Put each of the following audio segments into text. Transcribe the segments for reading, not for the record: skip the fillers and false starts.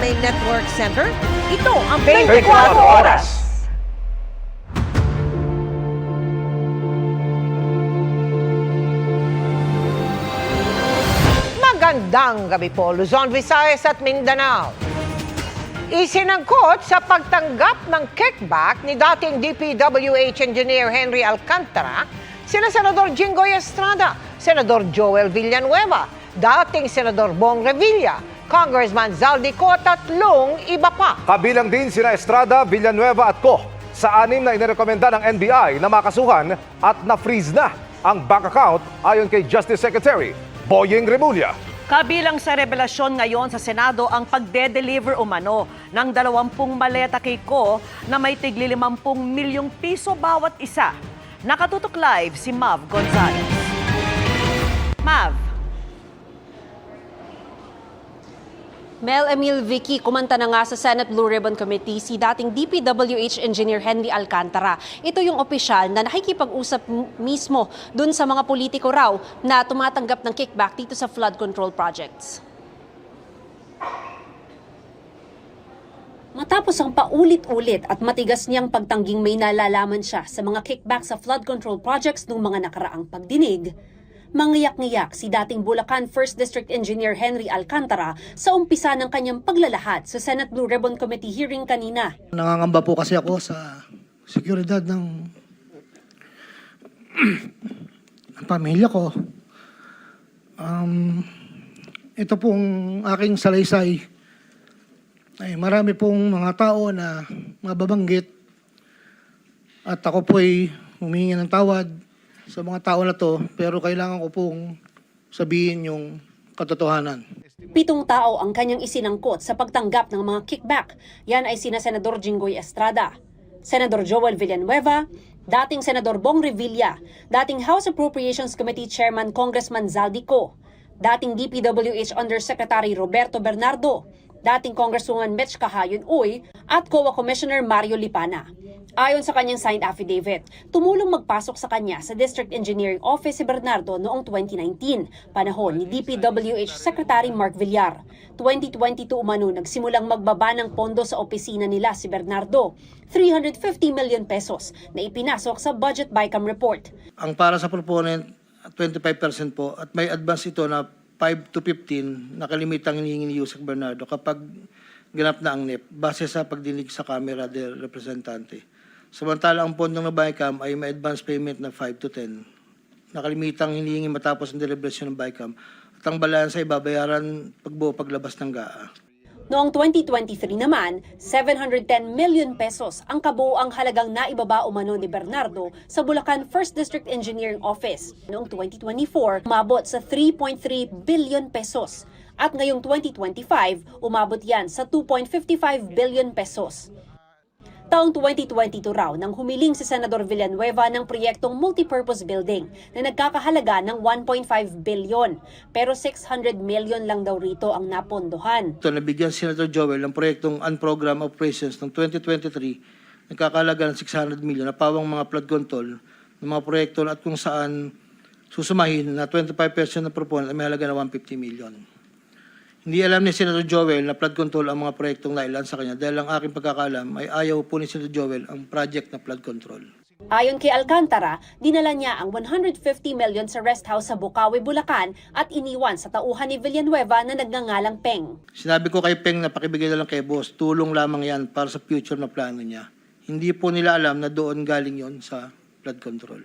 GMA Network Center. Ito ang 24 oras. Magandang gabi po, Luzon, Visayas at Mindanao. Isinangkot sa pagtanggap ng kickback ni dating DPWH Engineer Henry Alcantara, sina Senador Jinggoy Estrada, Senador Joel Villanueva, dating Senador Bong Revilla, Congressman Zaldico at tatlong iba pa. Kabilang din sina Estrada, Villanueva at Co. sa 6 na inirekomenda ng NBI na makasuhan at na-freeze na ang bank account ayon kay Justice Secretary Boying Remulla. Kabilang sa revelasyon ngayon sa Senado ang pagde-deliver umano ng 20 maleta kay Ko na may tigli 50 milyong piso bawat isa. Nakatutok live si Mav Gonzalez. Mav. Mel Emil Vicky, kumanta na nga sa Senate Blue Ribbon Committee si dating DPWH Engineer Henry Alcantara. Ito yung opisyal na nakikipag-usap mismo dun sa mga politiko raw na tumatanggap ng kickback dito sa flood control projects. Matapos ang paulit-ulit at matigas niyang pagtangging may nalalaman siya sa mga kickback sa flood control projects noong mga nakaraang pagdinig, mangiyak-ngiyak si dating Bulacan 1st District Engineer Henry Alcantara sa umpisa ng kanyang paglalahad sa Senate Blue Ribbon Committee hearing kanina. Nangangamba po kasi ako sa seguridad ng pamilya ko. Ito pong aking salaysay ay marami pong mga tao na mababanggit at ako po ay humingi ng tawad sa mga tao na to, pero kailangan ko pong sabihin yung katotohanan. 7 tao ang kanyang isinangkot sa pagtanggap ng mga kickback. Yan ay sina Senador Jinggoy Estrada, Senador Joel Villanueva, dating Senador Bong Revilla, dating House Appropriations Committee Chairman Congressman Zaldico, dating DPWH Undersecretary Roberto Bernardo, dating Congresswoman Mitch Cahayon Uy, at COA Commissioner Mario Lipana. Ayon sa kanyang signed affidavit, tumulong magpasok sa kanya sa District Engineering Office si Bernardo noong 2019, panahon ni DPWH Secretary Mark Villar. 2022 umano nagsimulang magbaba ng pondo sa opisina nila si Bernardo, 350 million pesos na ipinasok sa Budget BICAM report. Ang para sa proponent, 25% po, at may advance ito na 5 to 15 na kalimitang hinihingi ni Yusek Bernardo kapag ganap na ang NEP base sa pagdinig sa Kamera del Representante. Samantala ang pondong na BICAM ay may advance payment na 5 to 10 na kalimitang hinihingi matapos ang deliberasyon ng BICAM at ang balansa ay babayaran pagbuo paglabas ng GAA. Noong 2023 naman, 710 million pesos ang kabuuang halagang naibaba umano ni Bernardo sa Bulacan 1st District Engineering Office. Noong 2024, umabot sa 3.3 billion pesos. At ngayong 2025, umabot yan sa 2.55 billion pesos. Taong 2022 raw nang humiling si Senador Villanueva ng proyektong multipurpose building na nagkakahalaga ng 1.5 billion. Pero 600 million lang daw rito ang napondohan. Ito, nabigyan si Senator Joel ng proyektong Unprogrammed Operations ng 2023, nagkakahalaga ng 600 million na pawang mga flood control ng mga proyekto at kung saan susumahin na 25% ng proponent ay may halaga na 150 million. Hindi alam ni Senator Joel na flood control ang mga proyektong nailan sa kanya dahil ang aking pagkakaalam ay ayaw po ni Senator Joel ang project na flood control. Ayon kay Alcantara, dinala niya ang 150 million sa rest house sa Bukawi, Bulacan at iniwan sa tauhan ni Villanueva na nagngangalang Peng. Sinabi ko kay Peng na pakibigay na lang kay boss, tulong lamang yan para sa future na plano niya. Hindi po nila alam na doon galing yon sa flood control.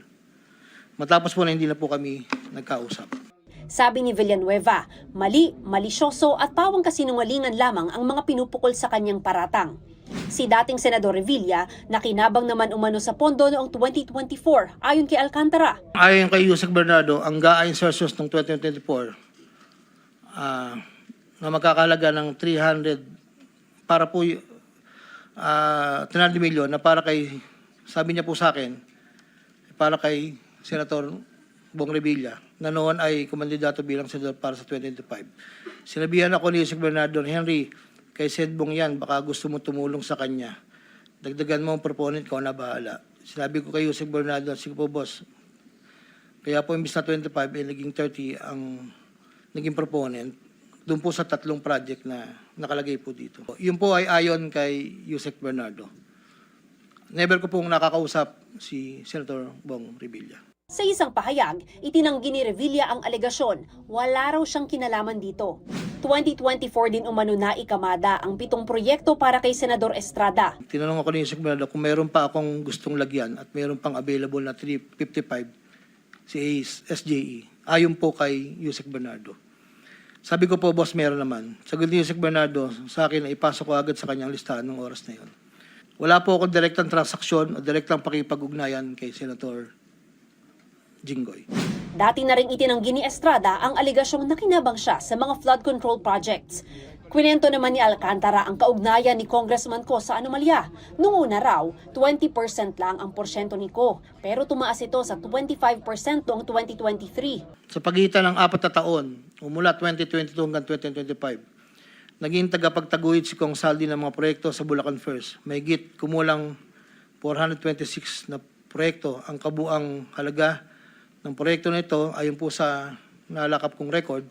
Matapos po na hindi na po kami nagkausap. Sabi ni Villanueva, mali, malisyoso at pawang kasinungalingan lamang ang mga pinupukol sa kanyang paratang. Si dating Senador Revilla, nakinabang naman umano sa pondo noong 2024, ayon kay Alcantara. Ayon kay Yusek Bernardo, ang GAA insertions ng 2024 na magkakalaga ng 300 para po 300 million na para kay, sabi niya po sa akin, para kay Senator Bong Revilla na noon ay kumandidato bilang senador para sa 2025. Sinabihan ako ni Yusek Bernardo, Henry, kay Sed Bong yan, baka gusto mo tumulong sa kanya. Dagdagan mo ang proponent ko na bahala. Sinabi ko kay Yusek Bernardo, sige po boss, kaya po imbis na 25 naging 30 ang naging proponent doon po sa 3 project na nakalagay po dito. Yun po ay ayon kay Yusek Bernardo. Never ko pong nakakausap si Senator Bong Revilla. Sa isang pahayag, itinanggi ni Revilla ang alegasyon, wala raw siyang kinalaman dito. 2024 din umano na ikamada ang 7 proyekto para kay Senador Estrada. Tinanong ako ni Yusek Bernardo kung meron pa akong gustong lagyan at meron pang available na 355 si SJE. Ayon po kay Yusek Bernardo. Sabi ko po, boss, meron naman. Sagot ni Yusek Bernardo sa akin na ipasok ko agad sa kanyang listahan ng oras na yun. Wala po akong direktang transaksyon o direktang pakipag-ugnayan kay Senator Jinggoy. Dati na rin itinanggi ni Estrada ang alegasyong nakinabang siya sa mga flood control projects. Kwento naman ni Alcantara ang kaugnayan ni Congressman Ko sa anomalya. Noong una raw, 20% lang ang porsyento ni Ko, pero tumaas ito sa 25% noong 2023. Sa pagitan ng 4 na taon, mula 2022 hanggang 2025, naging tagapagtaguyod si Kong Saldi ng mga proyekto sa Bulacan First. Mahigit kumulang 426 na proyekto. Ang kabuang halaga ng proyekto na ito, ayon po sa nalakap kong record,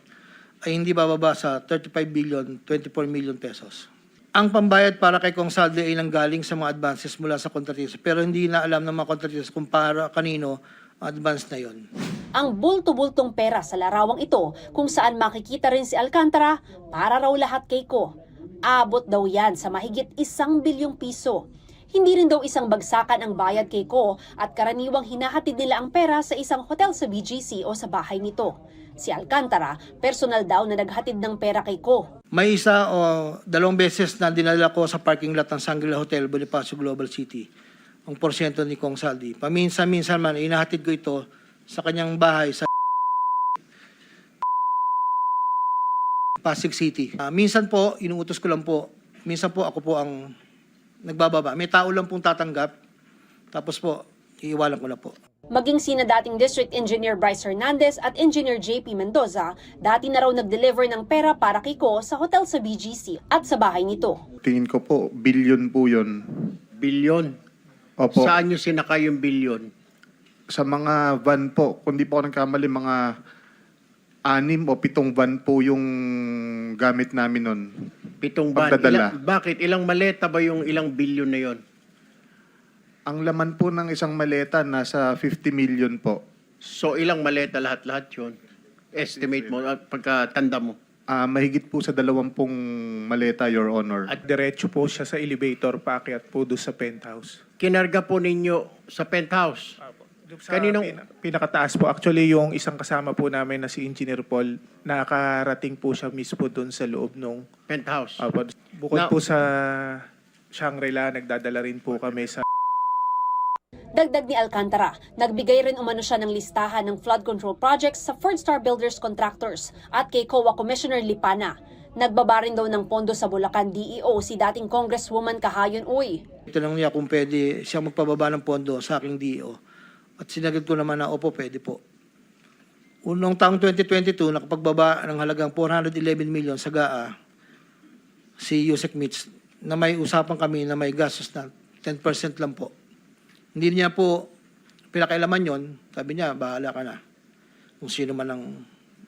ay hindi bababa sa 35 billion, 24 million pesos. Ang pambayad para kay Kong Saldi ay nanggaling sa mga advances mula sa kontratista, pero hindi na alam ng mga kontratista kung para kanino ang advance na yon. Ang bulto-bultong pera sa larawang ito kung saan makikita rin si Alcantara para raw lahat kay Ko. Abot daw yan sa mahigit 1 bilyong piso. Hindi rin daw isang bagsakan ang bayad kay Ko at karaniwang hinahatid nila ang pera sa isang hotel sa BGC o sa bahay nito. Si Alcantara, personal daw na naghatid ng pera kay Ko. May isa o 2 beses na dinala ko sa parking lot ng Shangri-La Hotel, Bonifacio Global City, ang porsyento ni Kong Saldi. Paminsan-minsan man, inahatid ko ito sa kanyang bahay sa Pasig City. Minsan po, inuutos ko lang po. Minsan po, ako po ang nagbababa. May tao lang pong tatanggap. Tapos po, iiwalan ko na po. Maging sina dating District Engineer Bryce Hernandez at Engineer JP Mendoza, dati na raw nag-deliver ng pera para kay Ko sa hotel sa BGC at sa bahay nito. Tingin ko po, bilyon po yun. Bilyon? Opo. Saan nyo sinakay yung bilyon? Sa mga van po, kung di po ako nagkamali, mga 6 o 7 van po yung gamit namin nun. 7 van. Pagdadala. Bakit? Ilang maleta ba yung ilang bilyon na yon? Ang laman po ng isang maleta, nasa 50 million po. So ilang maleta lahat-lahat yun? Estimate mo, pagkatanda mo. Mahigit po sa 20 maleta, Your Honor. At Diretso po siya sa elevator, paakyat po doon sa penthouse. kinarga po ninyo sa penthouse. Sa Kaninong- pinakataas po, actually yung isang kasama po namin na si Engineer Paul, nakarating po siya mismo doon sa loob nung... Penthouse. Bukod Now- po sa Shangri-La, nagdadala rin po kami sa Dagdag ni Alcantara, nagbigay rin umano siya ng listahan ng flood control projects sa Ford Star Builders Contractors at kay COA Commissioner Lipana. Nagbaba rin daw ng pondo sa Bulacan DEO si dating Congresswoman Kahayon Uy. Tinanong niya kung pwede siya magpababa ng pondo sa aking DO. At sinagot ko naman na, opo, pwede po. Unong taong 2022, nakapagbaba ng halagang 411 million sa GAA si Yusek Mitch na may usapan kami na may gastos na 10% lang po. Hindi niya po pinakailaman yon. Sabi niya, bahala ka na kung sino man ang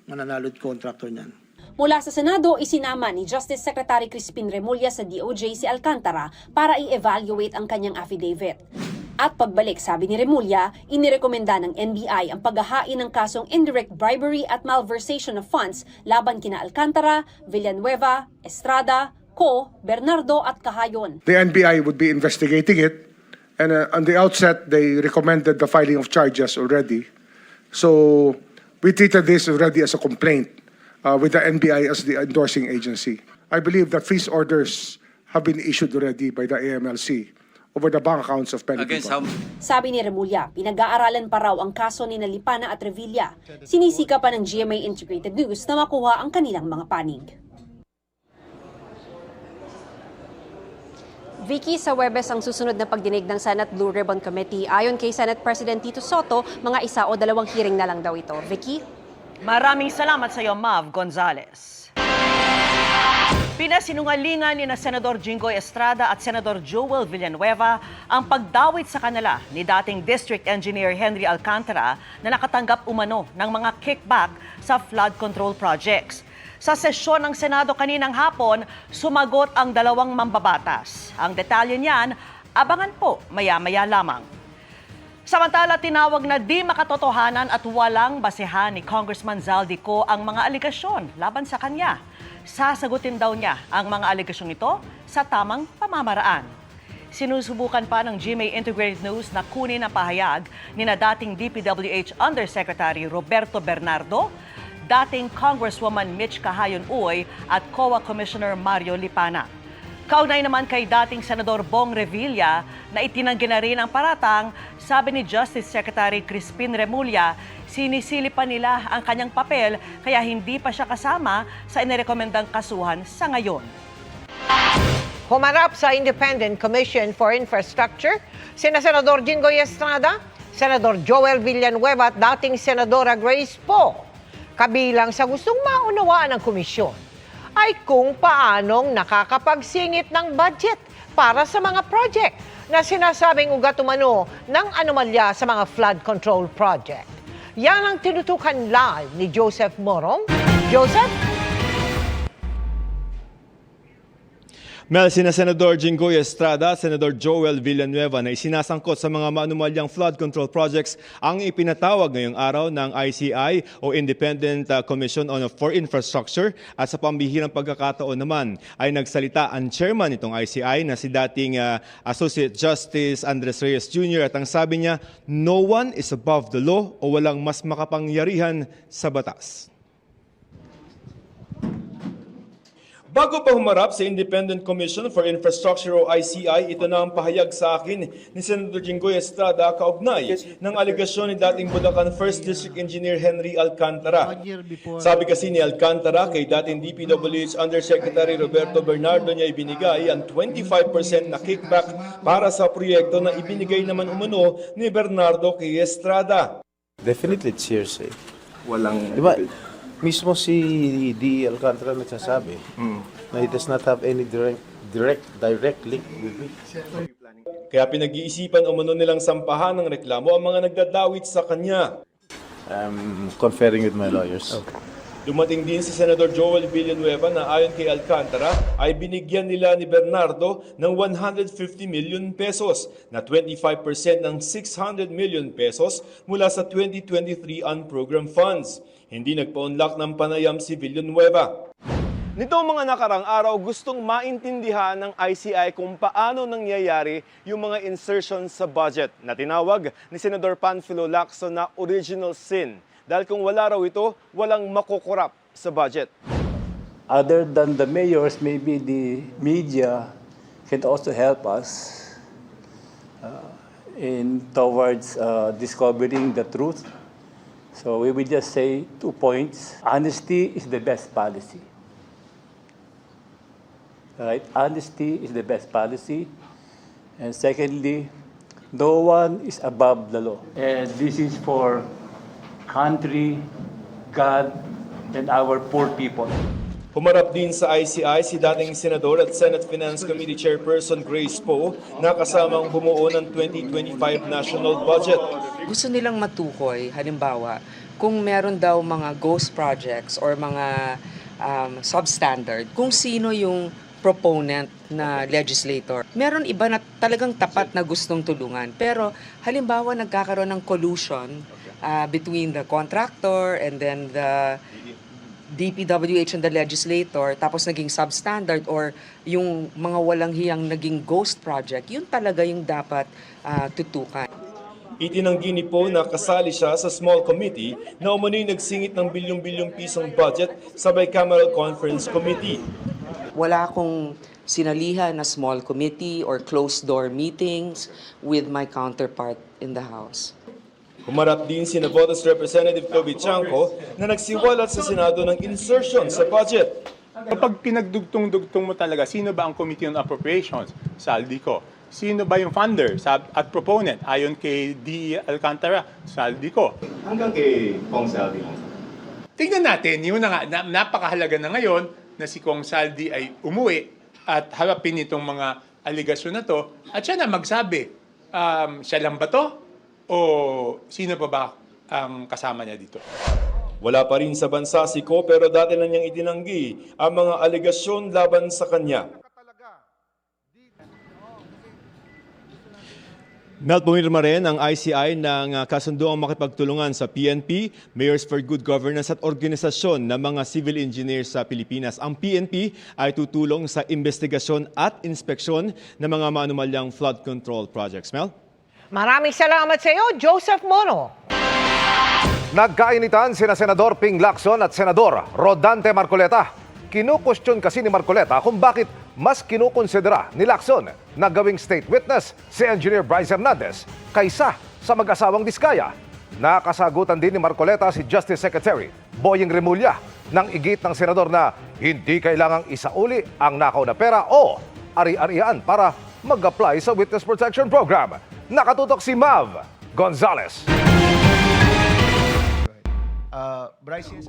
mananalod contractor niyan. Mula sa Senado, isinama ni Justice Secretary Crispin Remulla sa DOJ si Alcantara para i-evaluate ang kanyang affidavit. At pagbalik, sabi ni Remulla, inirekomenda ng NBI ang paghahain ng kasong indirect bribery at malversation of funds laban kina Alcantara, Villanueva, Estrada, Co, Bernardo at Kahayon. The NBI would be investigating it, and on the outset, they recommended the filing of charges already. So we treated this already as a complaint with the NBI as the endorsing agency. I believe that freeze orders have been issued already by the AMLC over the bank accounts of many people. Sabi ni Remulla, pinag-aaralan pa raw ang kaso ni Lipana at Revilla. Sinisika pa ng GMA Integrated News na makuha ang kanilang mga panig. Vicky, sa Huwebes ang susunod na pagdinig ng Senate Blue Ribbon Committee. Ayon kay Senate President Tito Soto, mga 1 o 2 hearing na lang daw ito. Vicky? Maraming salamat sa iyo, Mav Gonzales. Pinasinungalingan ni na Senador Jinggoy Estrada at Senador Joel Villanueva ang pagdawit sa kanila ni dating District Engineer Henry Alcantara na nakatanggap umano ng mga kickback sa flood control projects. Sa sesyon ng Senado kaninang hapon, sumagot ang dalawang mambabatas. Ang detalye niyan, abangan po maya-maya lamang. Samantala, tinawag na di makatotohanan at walang basehan ni Congressman Zaldico ang mga aligasyon laban sa kanya. Sasagutin daw niya ang mga aligasyong ito sa tamang pamamaraan. Sinusubukan pa ng GMA Integrated News na kunin ang pahayag ni na dating DPWH Undersecretary Roberto Bernardo, dating Congresswoman Mitch Cahayon-Uy at COA Commissioner Mario Lipana. Kaugnay naman kay dating Senador Bong Revilla na itinanggi na rin ang paratang, sabi ni Justice Secretary Crispin Remulla, sinisili pa nila ang kanyang papel kaya hindi pa siya kasama sa inirekomendang kasuhan sa ngayon. Humarap sa Independent Commission for Infrastructure, sina Senador Jinggoy Estrada, Senador Joel Villanueva at dating Senadora Grace Poe. Kabilang sa gustong maunawaan ng komisyon ay kung paanong nakakapagsingit ng budget para sa mga project na sinasabing ugat umano ng anomalya sa mga flood control project. Yan ang tinutukan live ni Joseph Morong. Joseph? Mel, sina Senador Jinggoy Estrada, Senador Joel Villanueva na isinasangkot sa mga maanumalyang flood control projects ang ipinatawag ngayong araw ng ICI o Independent Commission for Infrastructure at sa pambihirang pagkakataon naman ay nagsalita ang chairman nitong ICI na si dating Associate Justice Andres Reyes Jr. at ang sabi niya, no one is above the law o walang mas makapangyarihan sa batas. Bago pa humarap sa Independent Commission for Infrastructure o ICI, ito na ang pahayag sa akin ni Senator Jinggoy Estrada kaugnay ng aligasyon ni dating Bulacan 1st District Engineer Henry Alcantara. Sabi kasi ni Alcantara kay dating DPWH Undersecretary Roberto Bernardo niya ibinigay ang 25% na kickback para sa proyekto na ibinigay naman umano ni Bernardo kay Estrada. Definitely it's hearsay. Walang Diba, mismo si D. Alcantara nagsasabi na he does not have any direct link with me. Kaya pinag-iisipan umano nilang sampahan ng reklamo ang mga nagdadawit sa kanya. I'm conferring with my lawyers. Dumating din si Senador Joel Villanueva na ayon kay Alcantara ay binigyan nila ni Bernardo ng 150 million pesos na 25% ng 600 million pesos mula sa 2023 unprogrammed funds. Hindi nagpa-unlock ng panayam si Villanueva. Nitong mga nakarang araw, gustong maintindihan ng ICI kung paano nangyayari yung mga insertions sa budget na tinawag ni Senador Panfilo Lacson na original sin. Dahil kung wala raw ito, walang makukurap sa budget. Other than the mayors, maybe the media can also help us in towards discovering the truth. So we will just say 2 points. Honesty is the best policy. Right? Honesty is the best policy. And secondly, no one is above the law. And this is for country, God, and our poor people. Humarap din sa ICI si dating Senador at Senate Finance Committee Chairperson Grace Poe na kasamang bumuo ng 2025 national budget. Gusto nilang matukoy, halimbawa, kung meron daw mga ghost projects or mga substandard, kung sino yung proponent na legislator. Meron iba na talagang tapat na gustong tulungan. Pero halimbawa nagkakaroon ng collusion between the contractor and then the DPWH and the legislator, tapos naging substandard or yung mga walang hiyang naging ghost project, yun talaga yung dapat tutukan. Itinanggi ni Poe na kasali siya sa small committee na umano'y nagsingit ng bilyong-bilyong pisong budget sa Bicameral Conference Committee. Wala akong sinalihan na small committee or closed-door meetings with my counterpart in the House. Humarap din si Navotas Representative Toby Chanco na nagsiwalat sa Senado ng insertion sa budget. Kapag pinagdugtong-dugtong mo talaga, sino ba ang Committee on Appropriations? Saldico. Sino ba yung funder at proponent? Ayon kay D. Alcantara, Saldico. Hanggang kay Kong Saldi. Tingnan natin, yun na nga, napakahalaga na ngayon na si Kong Saldi ay umuwi at harapin itong mga aligasyon na to at siya na magsabi, siya lang ba to? O sino pa ba ang kasama niya dito? Wala pa rin sa bansa si Ko pero dati na niyang itinanggi ang mga alegasyon laban sa kanya. Mel, pumirma rin ang ICI ng kasunduang makipagtulungan sa PNP, Mayors for Good Governance at organisasyon ng mga civil engineers sa Pilipinas. Ang PNP ay tutulong sa investigasyon at inspeksyon ng mga maanumalyang flood control projects. Mel? Maraming salamat sa iyo, Joseph Mono. Nagkainitan sina Senador Ping Lacson at Senador Rodante Marcoleta. Kinukustyon kasi ni Marcoleta kung bakit mas kinukonsidera ni Lacson na gawing state witness si Engineer Bryce Hernandez kaysa sa mag-asawang Diskaya. Nakasagutan din ni Marcoleta si Justice Secretary Boying Remulla ng igit ng senador na hindi kailangang isauli ang nakaw na pera o ari-arian para mag-apply sa Witness Protection Program. Nakatutok si Mav Gonzalez.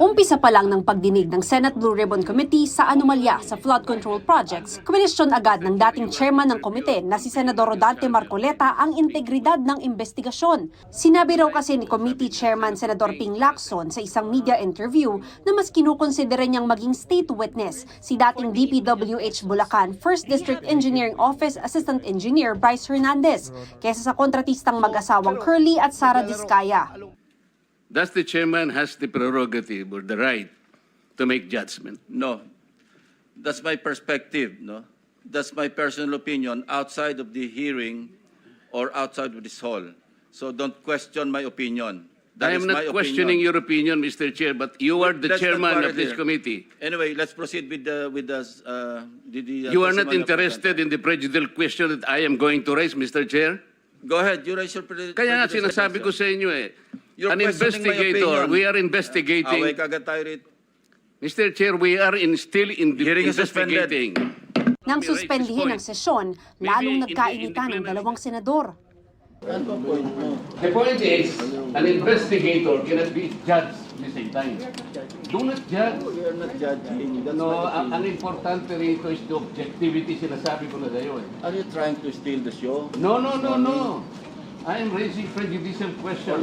Umpisa pa lang ng pagdinig ng Senate Blue Ribbon Committee sa anomalya sa flood control projects, kwestiyon agad ng dating chairman ng komite na si Senador Rodante Marcoleta ang integridad ng investigasyon. Sinabi raw kasi ni Committee Chairman Senador Ping Lacson sa isang media interview na mas kinukonsidera niyang maging state witness si dating DPWH Bulacan 1st District Engineering Office Assistant Engineer Bryce Hernandez kaysa sa kontratistang mag-asawang Curly at Sara Diskaya. Does the chairman has the prerogative or the right to make judgment? No. That's my perspective, no? That's my personal opinion outside of the hearing or outside of this hall. So don't question my opinion. I am not questioning your opinion, Mr. Chair, but you are the chairman of this committee. Anyway, let's proceed with the You are not interested in the prejudicial question that I am going to raise, Mr. Chair? Go ahead, you raise your Kaya nga sinasabi ko sa inyo You're an questioning my investigator, opinion. we are investigating. Away kagad tayo rito. Mr. Chair, we are still Hearing is suspended. investigating. Nang suspendihin ang sesyon, lalong nagkainitan ng dalawang senador. The point is, an investigator cannot be judged at the same time. Do not judge. We are not judging. That's No, my opinion. ang importante rito is the objectivity, sinasabi ko na sa'yo. Are you trying to steal the show? No. I am raising prejudicial questions.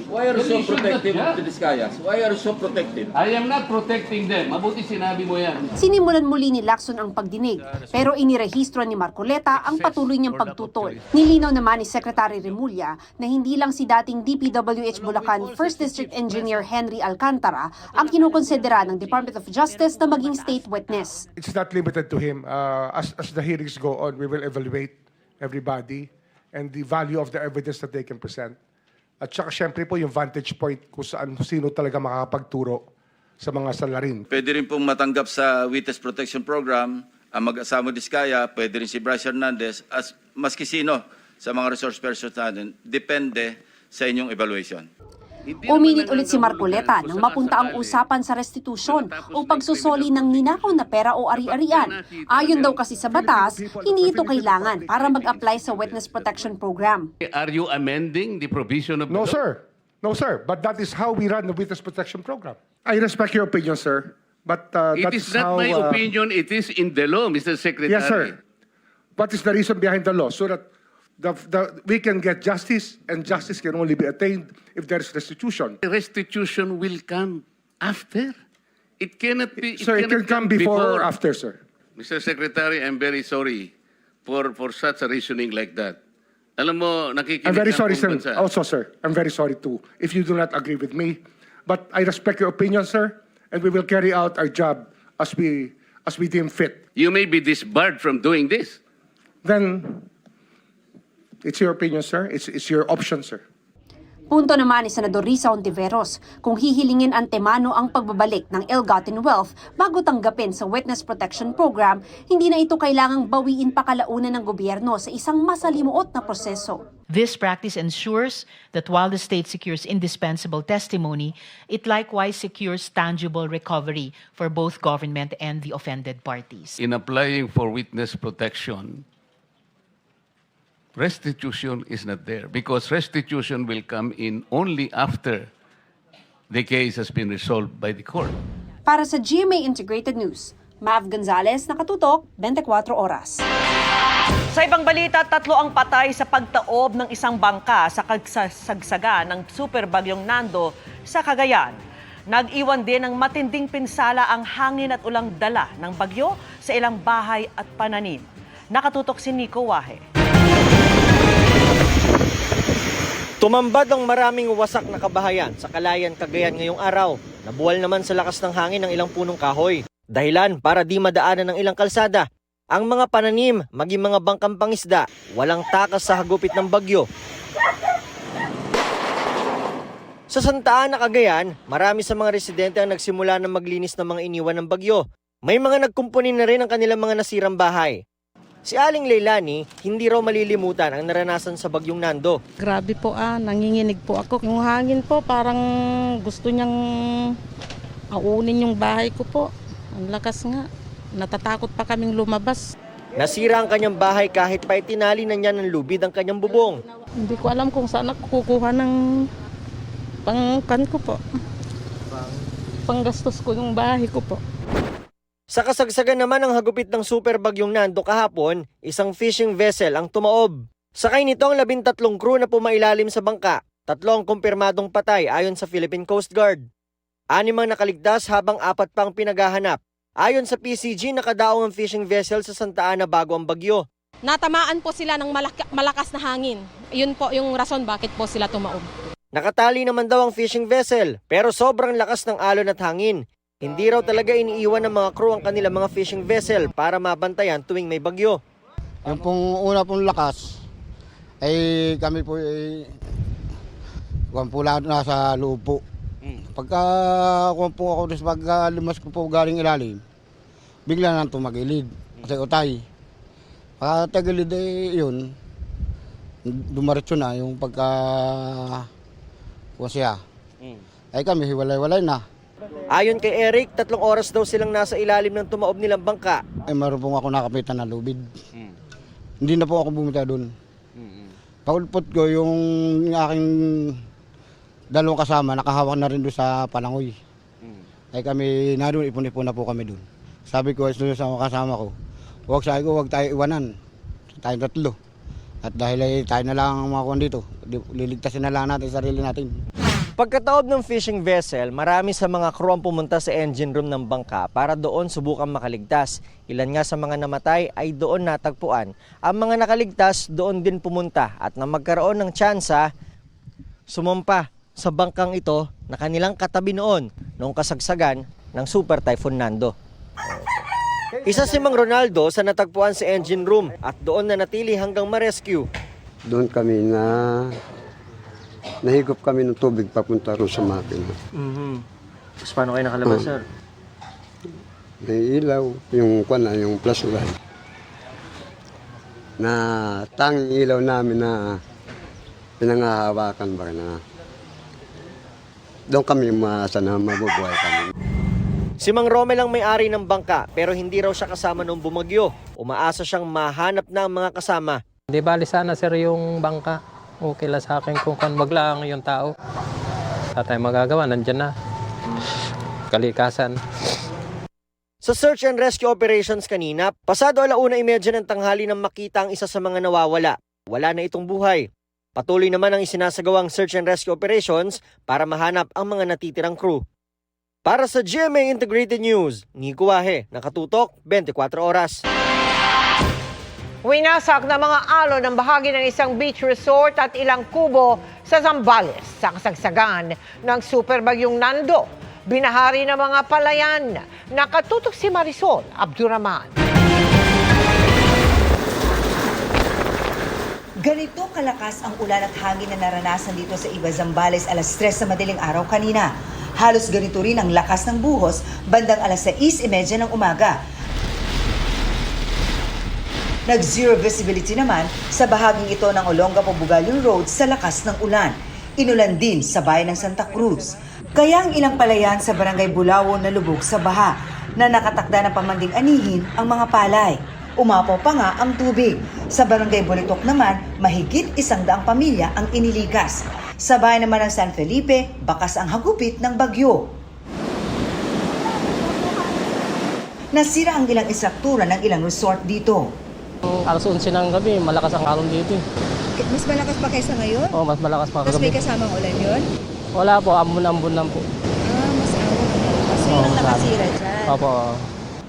Why are you so Then should not protective of judge. the Discayas? Why are you so protective? I am not protecting them. Mabuti sinabi mo yan. Sinimulan muli ni Lacson ang pagdinig, pero inirehistro ni Marcoleta ang patuloy niyang pagtutol. Nilinaw naman ni Secretary Remulla na hindi lang si dating DPWH Bulacan 1st District Engineer Henry Alcantara ang kinukonsidera ng Department of Justice na maging state witness. It's not limited to him. As the hearings go on, we will evaluate everybody and the value of the evidence that they can present. At saka syempre po yung vantage point kung sino talaga makakapagturo sa mga salarin. Pwede rin pong matanggap sa Witness Protection Program ang mag-asama Diskaya, pwede rin si Bryce Hernandez, as maski sino sa mga resource persons natin, depende sa inyong evaluation. Uminit ulit si Marcoleta nang mapunta ang usapan sa restitusyon o pagsusoli ng ninakaw na pera o ari-arian. Ayon daw kasi sa batas, hindi ito kailangan para mag-apply sa Witness Protection Program. Are you amending the provision of the No, law? sir. No, sir. But that is how we run the Witness Protection Program. I respect your opinion, sir. But It that is is not how, my opinion, it is in the law, Mr. Secretary. Yes, sir. What is the reason behind the law? So that we can get justice, and justice can only be attained if there is restitution. Restitution will come after. It cannot be. Sir, it can come before or after, sir. Mr. Secretary, I'm very sorry for such a reasoning like that. Alam mo, nakikinig I'm very ang sorry, buong sir. bansa. Also, sir, I'm very sorry too if you do not agree with me. But I respect your opinion, sir, and we will carry out our job as we deem fit. You may be disbarred from doing this. Then it's your opinion, sir. It's your option, sir. Punto naman ni Senador Risa Ontiveros kung hihilingin antemano ang pagbabalik ng ill-gotten wealth bago tanggapin sa Witness Protection Program, hindi na ito kailangang bawiin pa kalaunan ng gobyerno sa isang masalimuot na proseso. This practice ensures that while the state secures indispensable testimony, it likewise secures tangible recovery for both government and the offended parties. In applying for witness protection, restitution is not there because restitution will come in only after the case has been resolved by the court. Para sa GMA Integrated News, Mav Gonzalez, nakatutok, 24 oras. Sa ibang balita, 3 ang patay sa pagtaob ng isang bangka sa kagsagsaga ng super bagyong Nando sa Cagayan. Nag-iwan din ng matinding pinsala ang hangin at ulang dala ng bagyo sa ilang bahay at pananim. Nakatutok si Nico Wahe. Tumambad ang maraming wasak na kabahayan sa Calayan, Cagayan ngayong araw. Nabuwal naman sa lakas ng hangin ng ilang punong kahoy. Dahilan para di madaanan ng ilang kalsada. Ang mga pananim, maging mga bangkang pangisda, walang takas sa hagupit ng bagyo. Sa Santa Ana, Cagayan, marami sa mga residente ang nagsimula na maglinis ng mga iniwan ng bagyo. May mga nagkumpunin na rin ang kanilang mga nasirang bahay. Si Aling Leilani, hindi raw malilimutan ang naranasan sa bagyong Nando. Grabe po nanginginig po ako. Yung hangin po parang gusto niyang aunin yung bahay ko po. Ang lakas nga. Natatakot pa kaming lumabas. Nasira ang kanyang bahay kahit pa itinali na niya ng lubid ang kanyang bubong. Hindi ko alam kung saan ako kukuha ng pangkan ko po. Panggastos ko yung bahay ko po. Sa kasagsagan naman ng hagupit ng super bagyong Nando kahapon, isang fishing vessel ang tumaob. Sakay nito ang 13 crew na pumailalim sa bangka. 3 ang kumpirmadong patay ayon sa Philippine Coast Guard. 6 ang nakaligtas habang 4 pang pinaghahanap. Ayon sa PCG, nakadaong ang fishing vessel sa Santa Ana bago ang bagyo. Natamaan po sila ng malakas na hangin. Yun po yung rason bakit po sila tumaob. Nakatali naman daw ang fishing vessel pero sobrang lakas ng alon at hangin. Hindi raw talaga iniiwan ng mga crew ang kanilang mga fishing vessel para mabantayan tuwing may bagyo. Yung pong una pong lakas, ay kami po ay pula nasa loob po. Pagka po ako sa pagkalimas ko po galing ilalim, bigla nang tumagilid kasi utay. Pagkatagilid yun, dumaritso na yung pagka siya. Ay kami hiwalay-walay na. Ayon kay Eric, 3 oras daw silang nasa ilalim ng tumaob nilang bangka. Ay meron pong ako nakapitan na lubid. Hindi na po ako bumita doon. Paulpot ko yung aking dalawang kasama, nakahawak na rin doon sa palangoy. Ay kami na doon, ipon-ipon na po kami doon. Sabi ko sa kasama ko, huwag tayo iwanan. Tayong 3. At dahil ay tayo na lang ang mga kuwan dito, liligtasin na lang natin sarili natin. Pagkataob ng fishing vessel, marami sa mga crew ang pumunta sa engine room ng bangka para doon subukan makaligtas. Ilan nga sa mga namatay ay doon natagpuan. Ang mga nakaligtas doon din pumunta at nang magkaroon ng tsansa, sumampa sa bangkang ito na kanilang katabi noong kasagsagan ng Super Typhoon Nando. Isa si Mang Ronaldo sa natagpuan sa engine room at doon na natili hanggang ma-rescue. Doon kami nahigop kami ng tubig papunta ron sa makina. Tapos paano kayo nakalabas, sir? May ilaw, yung flashlight. Na tanging ilaw namin na pinangahawakan ba na doon kami maasa na mabubuhay kami. Si Mang Romel ang may-ari ng bangka pero hindi raw siya kasama nung bumagyo. Umaasa siyang mahanap na ang mga kasama. Di bali sana sir yung bangka. Okay lang sa akin kung wag lang yung tao. Sa tayo magagawa, nandyan na. Kalikasan. Sa search and rescue operations kanina, pasado 1:30 ng tanghali nang makita ang isa sa mga nawawala. Wala na itong buhay. Patuloy naman ang isinasagawang search and rescue operations para mahanap ang mga natitirang crew. Para sa GMA Integrated News, Nico Wahe, nakatutok 24 oras. Winasak na mga alon ng bahagi ng isang beach resort at ilang kubo sa Zambales sa kasagsagan ng super bagyong Nando. Binahari ng mga palayan. Nakatutok si Marisol Abduraman. Ganito kalakas ang ulan at hangin na naranasan dito sa Iba, Zambales alas 3 sa madaling araw kanina. Halos ganito rin ang lakas ng buhos bandang alas 6:30 ng umaga. Nag-zero visibility naman sa bahaging ito ng Olongapo-Bugalyong Road sa lakas ng ulan. Inulan din sa bayan ng Santa Cruz. Kaya ang ilang palayan sa Barangay Bulawon na lubog sa baha na nakatakda ng pamanding anihin ang mga palay. Umapaw pa nga ang tubig. Sa Barangay Bolitok naman, mahigit 100 pamilya ang inilikas. Sa bayan naman ng San Felipe, bakas ang hagupit ng bagyo. Nasira ang ilang istruktura ng ilang resort dito. Alas 11 ng gabi, malakas ang alon dito. Mas malakas pa kaysa ngayon? Oh, mas malakas pa Mas kagabi. may kasamang ulan yun? Wala po, ambon-ambon lang po. Mas Sinong nakasira dyan? Opo.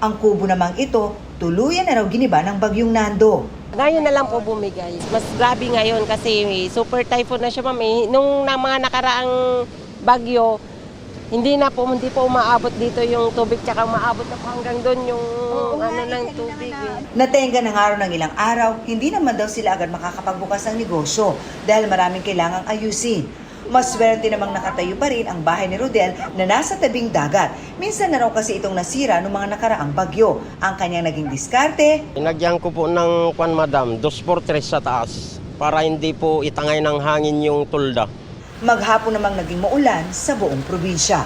Ang kubo namang ito, tuluyan na raw giniba ng bagyong Nando. Ngayon na lang po bumigay. Mas grabe ngayon kasi super typhoon na siya, ma'am. Nung mga nakaraang bagyo, hindi po umaabot dito yung tubig, tsaka umaabot na po hanggang doon yung ng tubig. Natenga na nga raw ng ilang araw, hindi naman daw sila agad makakapagbukas ng negosyo dahil maraming kailangang ayusin. Maswerte namang nakatayo pa rin ang bahay ni Rodel na nasa tabing dagat. Minsan na raw kasi itong nasira noong mga nakaraang bagyo. Ang kanyang naging diskarte, Inagyan ko po ng madam, 2x3 sa taas para hindi po itangay ng hangin yung tulda. maghapon namang naging maulan sa buong probinsya.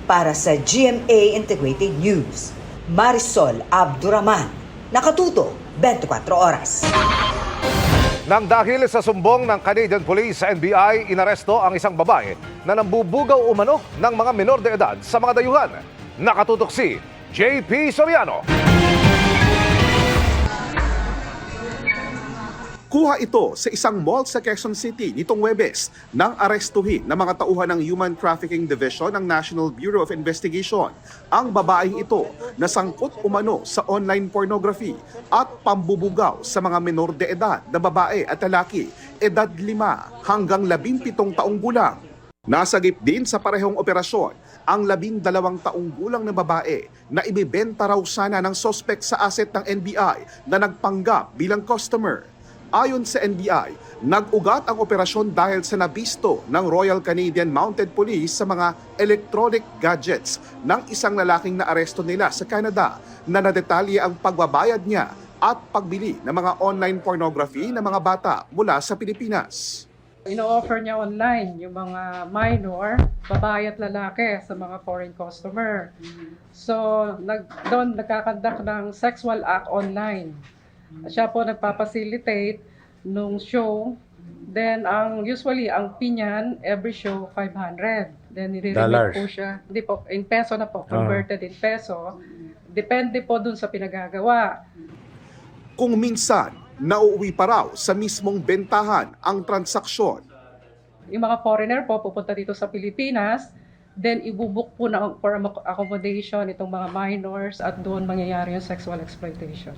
Para sa GMA Integrated News, Marisol Abduraman, nakatuto 24 oras. Nang dahil sa sumbong ng Canadian Police sa NBI, inaresto ang isang babae na nambubugaw umano ng mga menor de edad sa mga dayuhan. Nakatutok si JP Soriano. Kuha ito sa isang mall sa Quezon City nitong Huwebes nang arestuhin ng mga tauhan ng Human Trafficking Division ng National Bureau of Investigation ang babaeng ito na sangkot umano sa online pornography at pambubugaw sa mga menor de edad na babae at lalaki, edad 5 hanggang 17 taong gulang. Nasagip din sa parehong operasyon ang 12 taong gulang na babae na ibibenta raw sana ng sospek sa asset ng NBI na nagpanggap bilang customer. Ayon sa NBI, nag-ugat ang operasyon dahil sa nabisto ng Royal Canadian Mounted Police sa mga electronic gadgets ng isang lalaking naaresto nila sa Canada na nadetalye ang pagbabayad niya at pagbili ng mga online pornography ng mga bata mula sa Pilipinas. Ino-offer niya online yung mga minor, babae at lalaki sa mga foreign customer. So, doon nagkakandak ng sexual act online. Siya po nagpapacilitate nung show. Then, usually, ang pinyan, every show, 500. Then, nire-remit po siya. Hindi po, in peso na po, converted in peso. Depende po dun sa pinagagawa. Kung minsan, nauuwi pa raw sa mismong bentahan ang transaksyon. Yung mga foreigner po, pupunta dito sa Pilipinas, then ibubuk po na for accommodation itong mga minors at doon mangyayari yung sexual exploitation.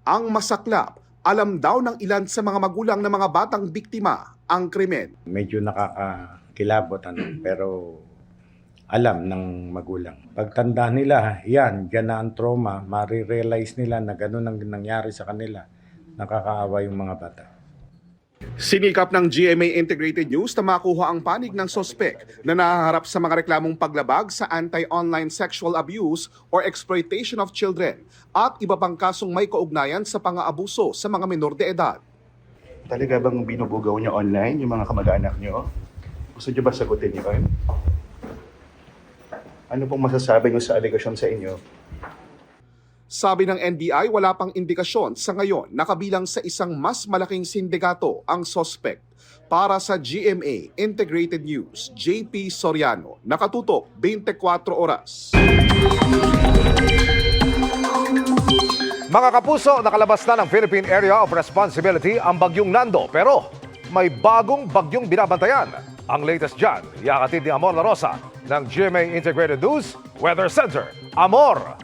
Ang masaklap, alam daw ng ilan sa mga magulang ng mga batang biktima ang krimen. Medyo nakakakilabot pero alam ng magulang. Pagtanda nila, yan, dyan na ang trauma, marirealize nila na gano'n ang nangyari sa kanila. Nakakaawa yung mga bata. Sinikap ng GMA Integrated News na makuha ang panig ng sospek na nahaharap sa mga reklamong paglabag sa anti-online sexual abuse or exploitation of children at iba pang kasong may kaugnayan sa pang-aabuso sa mga menor de edad. Talaga bang binubugaw niyo online yung mga kamag-anak niyo? Gusto niyo ba sagutin niyo? Ano pong masasabi niyo sa alegasyon sa inyo? Sabi ng NBI, wala pang indikasyon sa ngayon na kabilang sa isang mas malaking sindikato ang suspect. Para sa GMA Integrated News, JP Soriano, nakatutok 24 oras. Mga kapuso, nakalabas na ng Philippine Area of Responsibility ang Bagyong Nando. Pero may bagong bagyong binabantayan. Ang latest dyan, yakatid ni Amor La Rosa ng GMA Integrated News Weather Center. Amor!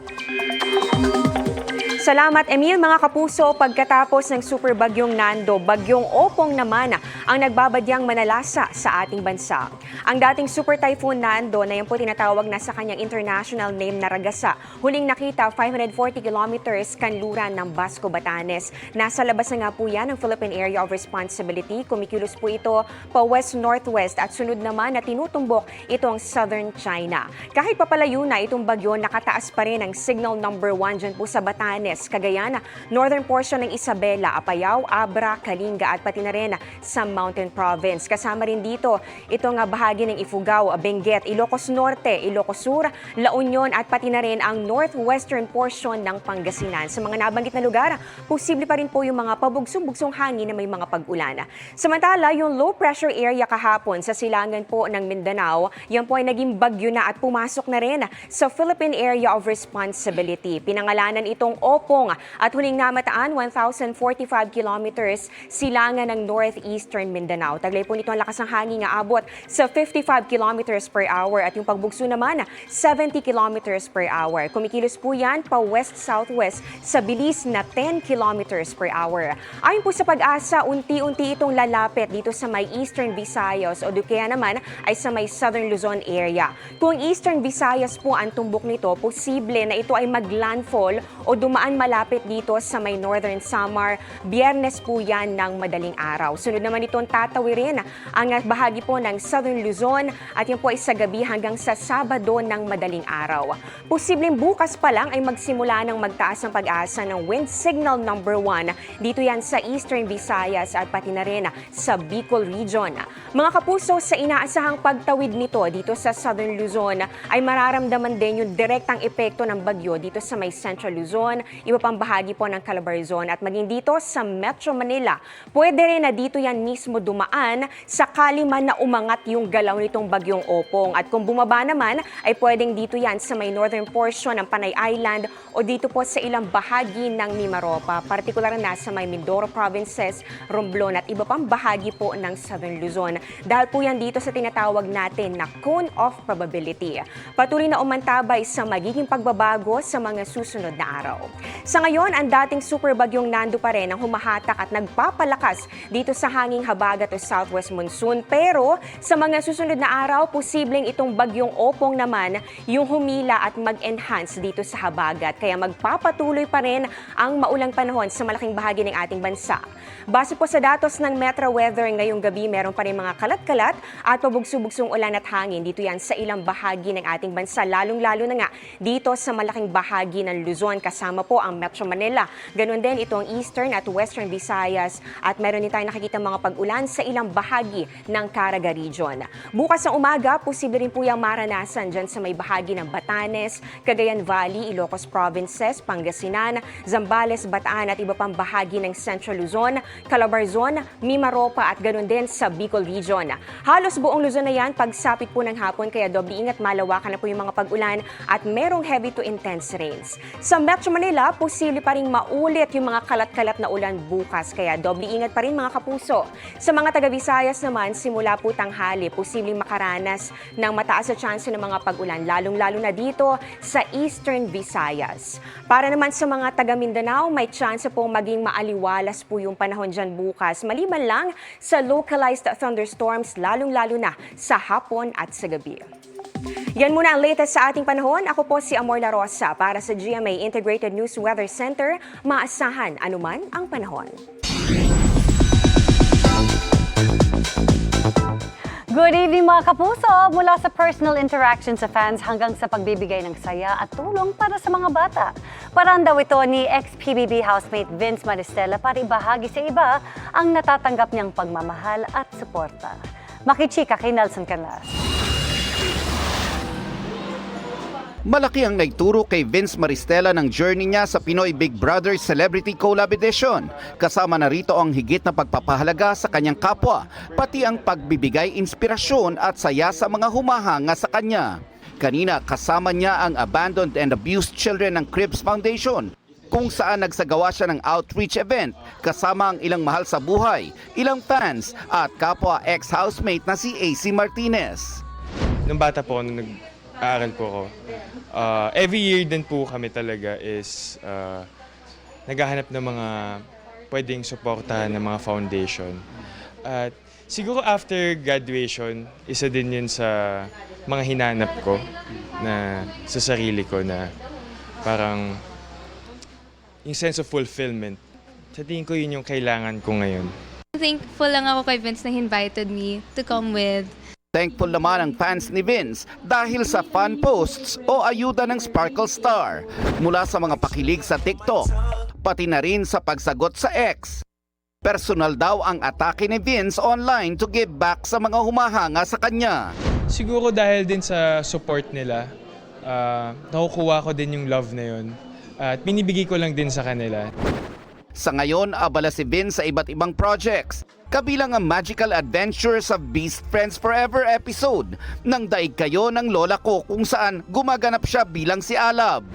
Salamat, Emil. Mga kapuso, pagkatapos ng super bagyong Nando, bagyong Opong naman ang nagbabadyang manalasa sa ating bansa. Ang dating super typhoon Nando na yan po tinatawag na sa kanyang international name na Ragasa. Huling nakita 540 kilometers kanluran ng Basco, Batanes. Nasa labas na nga po yan ng Philippine Area of Responsibility. Kumikilos po ito pa west-northwest at sunod naman na tinutumbok itong southern China. Kahit papalayo na itong bagyo, nakataas pa rin ang signal number 1 dyan po sa Batanes, Cagayan, northern portion ng Isabela, Apayao, Abra, Kalinga at pati na rin sa Mountain Province. Kasama rin dito itong bahagi ng Ifugao, Benguet, Ilocos Norte, Ilocos Sur, La Union at pati na rin ang northwestern portion ng Pangasinan. Sa mga nabanggit na lugar, posible pa rin po yung mga pabugsong-bugsong hangin na may mga pag-ulan. Samantala, yung low pressure area kahapon sa silangan po ng Mindanao, yan po ay naging bagyo na at pumasok na rin sa Philippine Area of Responsibility. Pinangalanan itong Opong at huling namataan 1,045 kilometers silangan ng northeastern Mindanao. Taglay po nito ang lakas ng hangin nga abot sa 55 kilometers per hour at yung pagbugso naman 70 kilometers per hour. Kumikilos po yan pa west-southwest sa bilis na 10 kilometers per hour. Ayon po sa Pag-asa, unti-unti itong lalapit dito sa may Eastern Visayas o kaya naman ay sa may Southern Luzon area. Kung Eastern Visayas po ang tumbok nito, posible na ito ay maglandfall o dumaan malapit dito sa may Northern Samar. Biyernes po yan ng madaling araw. Sunod naman itong tatawirin ang bahagi po ng Southern Luzon at yan po ay sa gabi hanggang sa Sabado ng madaling araw. Posibleng bukas pa lang ay magsimula ng magtaas ang Pag-asa ng wind signal number 1. Dito yan sa Eastern Visayas at pati na rin sa Bicol Region. Mga kapuso, sa inaasahang pagtawid nito dito sa Southern Luzon ay mararamdaman din yung direktang epekto ng bagyo dito sa may Central Luzon, iba pang bahagi po ng Calabarzon at maging dito sa Metro Manila. Pwede rin na dito yan mismo dumaan sakali man na umangat yung galaw nitong bagyong Opong. At kung bumaba naman ay pwedeng dito yan sa may northern portion ng Panay Island o dito po sa ilang bahagi ng Mimaropa, partikular na sa may Mindoro Provinces, Romblon at iba pang bahagi po ng Southern Luzon. Dahil po yan dito sa tinatawag natin na cone of probability. Patuloy na umantabay sa magiging pagbabago sa mga susunod na araw. Sa ngayon, ang dating super bagyong Nando pa rin ang humahatak at nagpapalakas dito sa hanging habagat o southwest monsoon. Pero sa mga susunod na araw, posibleng itong bagyong Opong naman yung humila at mag-enhance dito sa habagat. Kaya magpapatuloy pa rin ang maulang panahon sa malaking bahagi ng ating bansa. Base po sa datos ng Metro Weather, ngayong gabi meron pa rin mga kalat-kalat at pabugso-bugsong ulan at hangin. Dito yan sa ilang bahagi ng ating bansa, lalong-lalo na nga dito sa malaking bahagi ng Luzon, kasama po ang Metro Manila. Ganon din itong Eastern at Western Visayas at meron din tayong nakikita mga pag-ulan sa ilang bahagi ng Caraga Region. Bukas ng umaga, posible rin po yung maranasan dyan sa may bahagi ng Batanes, Cagayan Valley, Ilocos Provinces, Pangasinan, Zambales, Bataan at iba pang bahagi ng Central Luzon, Calabarzon, Mimaropa at ganon din sa Bicol Region. Halos buong Luzon na yan pagsapit po ng hapon kaya doble ingat, malawakan na po yung mga pag-ulan at merong heavy to intense rains. Sa Metro Manila, posible pa rin maulit yung mga kalat-kalat na ulan bukas kaya doble ingat pa rin mga kapuso. Sa mga taga-Visayas naman, simula po tanghali, posibleng makaranas ng mataas na tsansa ng mga pag-ulan, lalong-lalo na dito sa Eastern Visayas. Para naman sa mga taga-Mindanao, may tsansa pong maging maaliwalas po yung panahon dyan bukas, maliban lang sa localized thunderstorms, lalong-lalo na sa hapon at sa gabi. Yan muna ang latest sa ating panahon. Ako po si Amor La Rosa para sa GMA Integrated News Weather Center. Maasahan anuman ang panahon. Good evening mga kapuso! Mula sa personal interaction sa fans hanggang sa pagbibigay ng saya at tulong para sa mga bata. Paraan daw ito ni ex-PBB housemate Vince Maristella para ibahagi sa iba ang natatanggap niyang pagmamahal at suporta. Makichika kay Nelson Canlas. Malaki ang naituro kay Vince Maristella ng journey niya sa Pinoy Big Brother Celebrity Collab Edition. Kasama na rito ang higit na pagpapahalaga sa kanyang kapwa, pati ang pagbibigay inspirasyon at saya sa mga humahanga sa kanya. Kanina kasama niya ang Abandoned and Abused Children ng Cribs Foundation, kung saan nagsagawa siya ng outreach event kasama ang ilang mahal sa buhay, ilang fans at kapwa ex-housemate na si AC Martinez. Nung bata po, nung nag-aaral po ako, every year din po kami talaga is naghahanap ng mga pwedeng suportahan ng mga foundation. At siguro after graduation, isa din yun sa mga hinanap ko na sa sarili ko na parang yung sense of fulfillment. Sa tingin ko yun yung kailangan ko ngayon. Thankful lang ako kay Vince na invited me to come with. Thankful naman ang fans ni Vince dahil sa fan posts o ayuda ng Sparkle Star mula sa mga pakilig sa TikTok, pati na rin sa pagsagot sa X. Personal daw ang atake ni Vince online to give back sa mga humahanga sa kanya. Siguro dahil din sa support nila, nakukuha ko din yung love na yun at binibigay ko lang din sa kanila. Sa ngayon, abala si Vince sa iba't ibang projects, kabilang ang Magical Adventures of Beast Friends Forever episode ng Daig Kayo ng Lola Ko kung saan gumaganap siya bilang si Alab.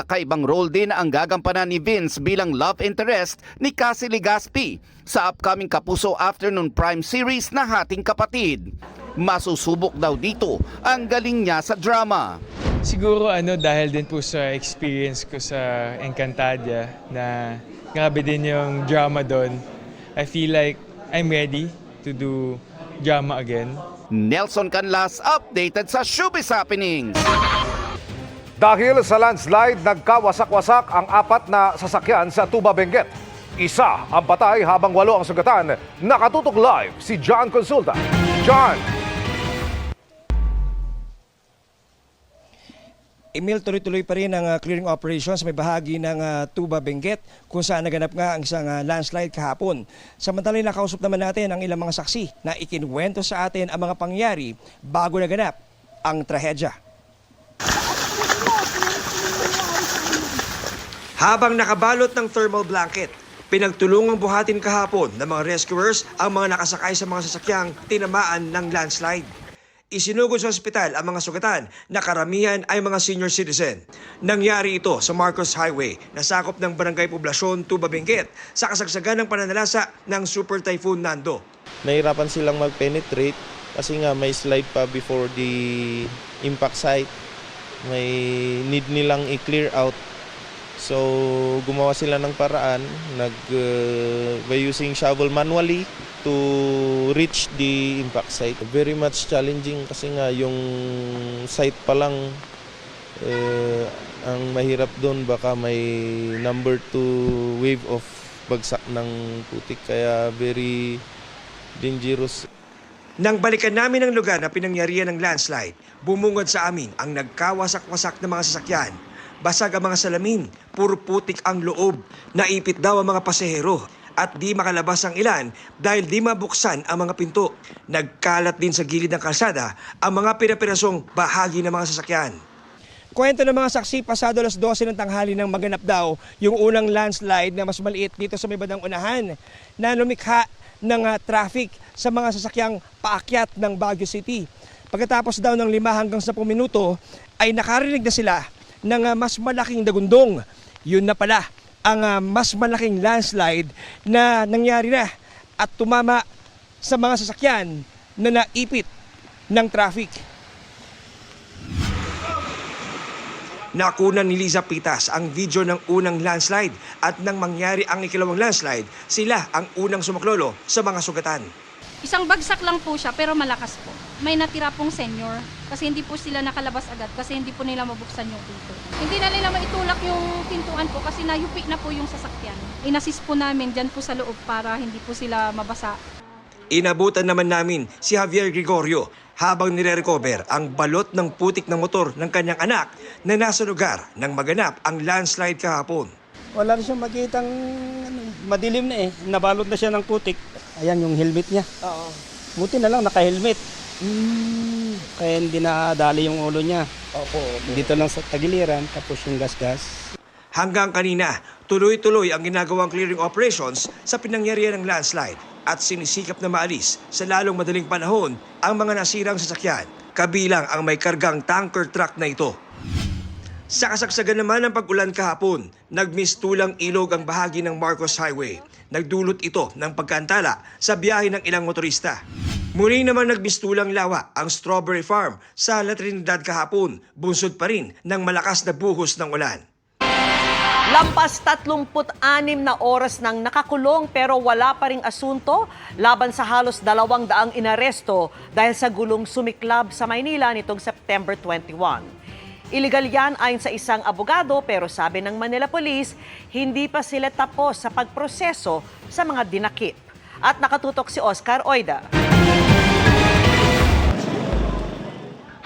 Kakaibang role din ang gagampanan ni Vince bilang love interest ni Cassie Legaspi sa upcoming Kapuso Afternoon Prime Series na Hating Kapatid. Masusubok daw dito ang galing niya sa drama. Siguro dahil din po sa experience ko sa Encantadia na grabe din yung drama doon. I feel like I'm ready to do drama again. Nelson Canlas, updated sa Showbiz Happenings. Dahil sa landslide, nagkawasak-wasak ang 4 na sasakyan sa Tuba, Benguet. Isa ang patay habang 8 ang sugatan. Nakatutok live si John Consulta. John! Emil, tuloy-tuloy pa rin ang clearing operations sa may bahagi ng Tuba, Benguet kung saan naganap nga ang isang landslide kahapon. Samantalay nakausap naman natin ang ilang mga saksi na ikinuwento sa atin ang mga pangyayari bago naganap ang trahedya. Habang nakabalot ng thermal blanket, pinagtulungang buhatin kahapon ng mga rescuers ang mga nakasakay sa mga sasakyang tinamaan ng landslide. Isinugod sa ospital ang mga sugatan na karamihan ay mga senior citizen. Nangyari ito sa Marcos Highway na sakop ng Barangay Poblasyon, Tuba, Benguet sa kasagsagan ng pananalasa ng Super Typhoon Nando. Nahirapan silang mag-penetrate kasi nga may slide pa before the impact site. May need nilang i-clear out. So gumawa sila ng paraan by using shovel manually to reach the impact site. Very much challenging kasi nga yung site pa lang ang mahirap doon, baka may number 2 wave of bagsak ng putik kaya very dangerous. Nang balikan namin ang lugar na pinangyarihan ng landslide, bumungad sa amin ang nagkawasak-wasak na mga sasakyan. Basag ang mga salamin, puro putik ang loob, naipit daw ang mga pasahero at di makalabas ang ilan dahil di mabuksan ang mga pinto. Nagkalat din sa gilid ng kalsada ang mga pira-pirasong bahagi ng mga sasakyan. Kwento ng mga saksi, pasado alas 12 ng tanghali nang maganap daw yung unang landslide na mas maliit dito sa may bandang unahan na lumikha ng traffic sa mga sasakyang paakyat ng Baguio City. Pagkatapos daw ng 5 hanggang 10 minuto ay nakarinig na sila ng mas malaking dagundong. Yun na pala ang mas malaking landslide na nangyari na at tumama sa mga sasakyan na naipit ng traffic. Nakunan ni Liza Pitas ang video ng unang landslide at nang mangyari ang ikalawang landslide, sila ang unang sumaklolo sa mga sugatan. Isang bagsak lang po siya pero malakas po. May natira pong senior kasi hindi po sila nakalabas agad kasi hindi po nila mabuksan yung pinto. Hindi na nila maitulak yung pintuan po kasi nayupi na po yung sasakyan. Inassist po namin dyan po sa loob para hindi po sila mabasa. Inabutan naman namin si Javier Gregorio habang nire-recover ang balot ng putik ng motor ng kanyang anak na nasa lugar nang maganap ang landslide kahapon. Wala na siyang makitang madilim na nabalot na siya ng putik. Ayan yung helmet niya. Oo. Buti na lang naka-helmet. Kaya hindi nadali yung ulo niya. Opo. Dito lang sa tagiliran, tapos yung gas-gas. Hanggang kanina, tuloy-tuloy ang ginagawang clearing operations sa pinangyarihan ng landslide at sinisikap na maalis sa lalong madaling panahon ang mga nasirang sasakyan, kabilang ang may kargang tanker truck na ito. Sa kasagsagan naman ng pag-ulan kahapon, nagmistulang ilog ang bahagi ng Marcos Highway. Nagdulot ito ng pagkaantala sa biyahe ng ilang motorista. Muli naman nagmistulang lawa ang Strawberry Farm sa La Trinidad kahapon, bunsod pa rin ng malakas na buhos ng ulan. Lampas 36 na oras nang nakakulong pero wala pa ring asunto laban sa halos 200 inaresto dahil sa gulong sumiklab sa Maynila nitong September 21. Illegal yan ayon sa isang abogado pero sabi ng Manila Police, hindi pa sila tapos sa pagproseso sa mga dinakip. At nakatutok si Oscar Oida.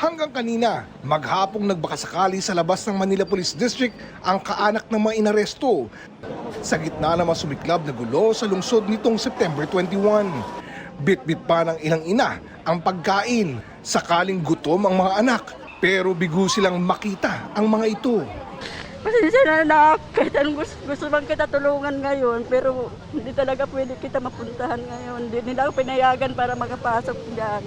Hanggang kanina, maghapong nagbakasakali sa labas ng Manila Police District ang kaanak ng mga inaresto. Sa gitna ng mga sumiklab na gulo sa lungsod nitong September 21. Bit-bit pa ng ilang ina ang pagkain, sakaling gutom ang mga anak. Pero bigo silang makita ang mga ito. Pasensya na anak, kahit anong gusto bang kita tulungan ngayon, pero hindi talaga pwede kita mapuntahan ngayon. Hindi nila ako pinayagan para makapasok dyan.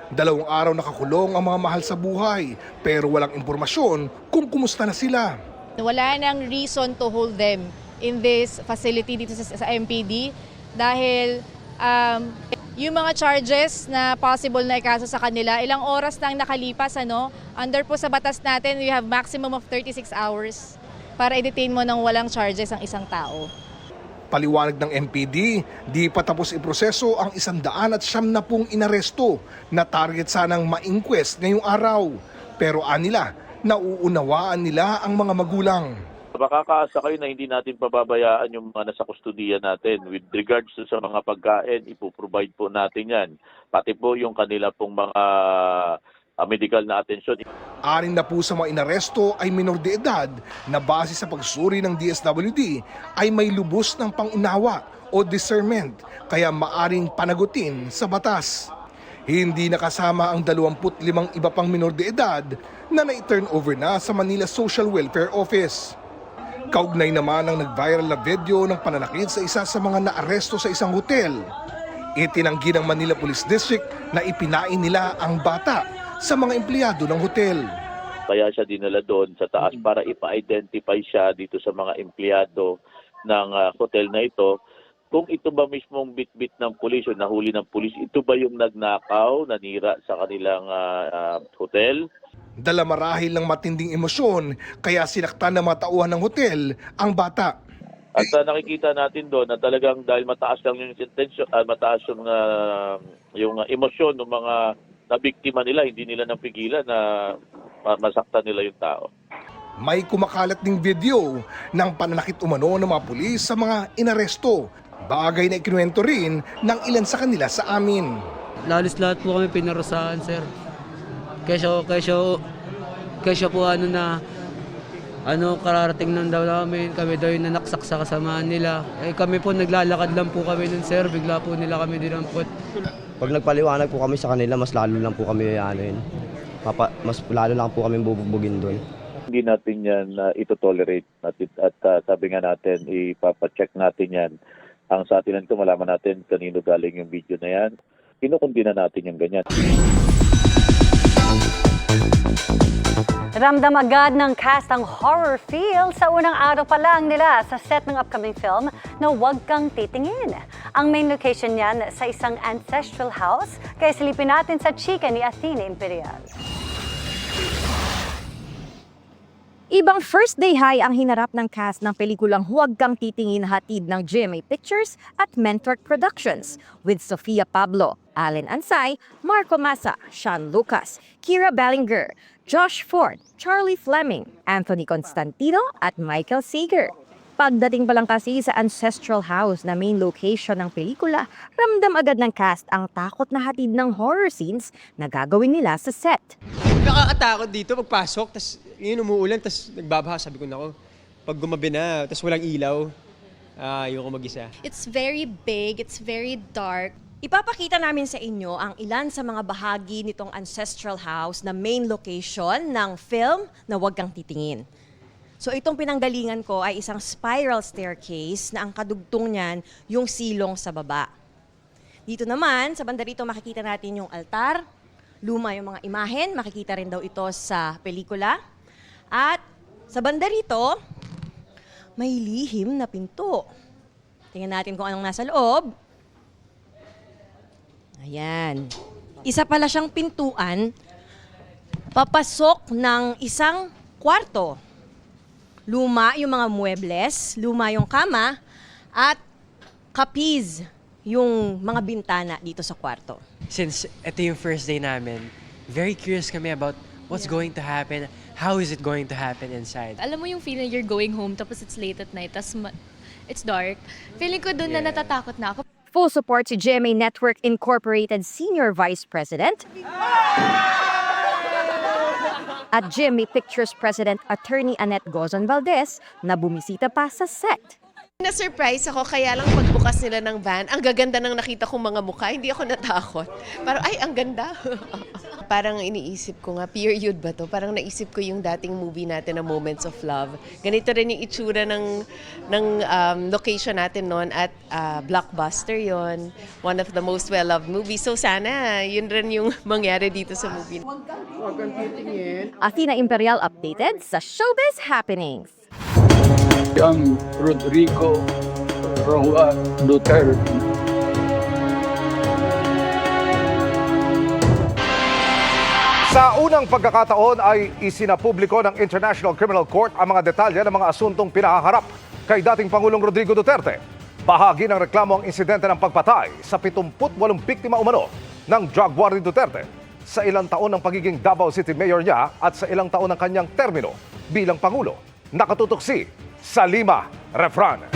2 araw nakakulong ang mga mahal sa buhay, pero walang impormasyon kung kumusta na sila. Wala nang reason to hold them in this facility dito sa MPD dahil yung mga charges na possible na ikaso sa kanila, ilang oras nang nakalipas, under po sa batas natin, we have maximum of 36 hours para i-detain mo ng walang charges ang isang tao. Paliwanag ng MPD, di pa tapos iproseso ang 170 inaresto na target sanang ma-inquest ngayong araw. Pero anila, nauunawaan nila ang mga magulang. Makakaasa kayo na hindi natin pababayaan yung mga nasa kustudiya natin. With regards to sa mga pagkain, ipoprovide po natin yan. Pati po yung kanila pong mga medical na atensyon. 6 na po sa mga inaresto ay minor de edad na base sa pagsuri ng DSWD ay may lubos ng pangunawa o discernment kaya maaring panagutin sa batas. Hindi nakasama ang 25 iba pang minor de edad na na-turn over na sa Manila Social Welfare Office. Kaugnay naman ang nag-viral na video ng pananakit sa isa sa mga naaresto sa isang hotel. Itinanggi ng Manila Police District na ipinain nila ang bata sa mga empleyado ng hotel. Kaya siya dinala doon sa taas para ipa-identify siya dito sa mga empleyado ng hotel na ito. Kung ito ba mismong bit-bit ng pulis o nahuli ng pulis, ito ba yung nagnakaw, nanira sa kanilang hotel? Dala marahil ng matinding emosyon kaya sinaktan ng mga tauhan ng hotel ang bata. At nakikita natin doon na talagang dahil mataas lang yung intention, mataas yung emosyon ng mga nabiktima nila, hindi nila napigilan na masaktan nila yung tao. May kumakalat ding video ng pananakit umano ng mga pulis sa mga inaresto. Bagay na ikinuwento rin ng ilan sa kanila sa amin. Lalos lahat po kami pinarusahan, sir. Kesyo po kararating ng daw namin, kami daw yung nanaksak sa kasamaan nila. Kami po naglalakad lang po kami nun, sir, bigla po nila kami dinampot. Pag nagpaliwanag po kami sa kanila, mas lalo lang po kami mas lalo lang po kami bububugin doon. Hindi natin yan ito-tolerate at sabi nga natin, ipapacheck natin yan. Ang sa atin ito, malaman natin kanino galing yung video na yan. Kinukundina natin yung ganyan. Ramdam agad ng cast ang horror feel sa unang araw pa lang nila sa set ng upcoming film na Huwag Kang Titingin. Ang main location niyan sa isang ancestral house, kaya silipin natin sa chika ni Athena Imperial. Ibang first day high ang hinarap ng cast ng pelikulang Huwag Kang Titingin hatid ng GMA Pictures at Mentork Productions with Sofia Pablo, Allen Ansay, Marco Massa, Sean Lucas, Kira Ballinger, Josh Ford, Charlie Fleming, Anthony Constantino at Michael Seeger. Pagdating pa lang kasi sa ancestral house na main location ng pelikula, ramdam agad ng cast ang takot na hatid ng horror scenes na gagawin nila sa set. Nakakatakot dito pagpasok, tas yun umuulan, tas nagbabaha, sabi ko nako, pag gumabi na, tas walang ilaw, ayoko mag-isa. It's very big, it's very dark. Ipapakita namin sa inyo ang ilan sa mga bahagi nitong ancestral house na main location ng film na Huwag Kang Titingin. So itong pinanggalingan ko ay isang spiral staircase na ang kadugtong niyan yung silong sa baba. Dito naman, sa banda rito makikita natin yung altar, luma yung mga imahen, makikita rin daw ito sa pelikula. At sa banda rito, may lihim na pinto. Tingnan natin kung anong nasa loob. Ayan. Isa pala siyang pintuan, papasok ng isang kwarto. Luma yung mga muebles, luma yung kama, at kapiz yung mga bintana dito sa kwarto. Since ito yung first day namin, very curious kami about what's going to happen, how is it going to happen inside. Alam mo yung feeling you're going home tapos it's late at night, tapos it's dark. Feeling ko doon na natatakot na ako. Full support si GMA Network Incorporated Senior Vice President at GMA Pictures President Attorney Annette Gozon Valdez na bumisita pa sa set. Na-surprise ako, kaya lang pagbukas nila ng van, ang gaganda ng nakita kong mga mukha, hindi ako natakot. Parang, ay, ang ganda. Parang iniisip ko nga, period ba to? Parang naisip ko yung dating movie natin na Moments of Love. Ganito rin yung itsura ng location natin noon at Blockbuster yon, one of the most well-loved movies. So sana, yun rin yung mangyari dito sa movie. Athena Imperial updated sa Showbiz Happenings. Ang Rodrigo Roa Duterte. Sa unang pagkakataon ay isinapubliko ng International Criminal Court ang mga detalye ng mga asuntong pinakaharap kay dating Pangulong Rodrigo Duterte. Bahagi ng reklamo ang insidente ng pagpatay sa 78 biktima umano ng drug war ni Duterte sa ilang taon ng pagiging Davao City Mayor niya at sa ilang taon ng kanyang termino bilang Pangulo. Nakatutok si Salima Refran.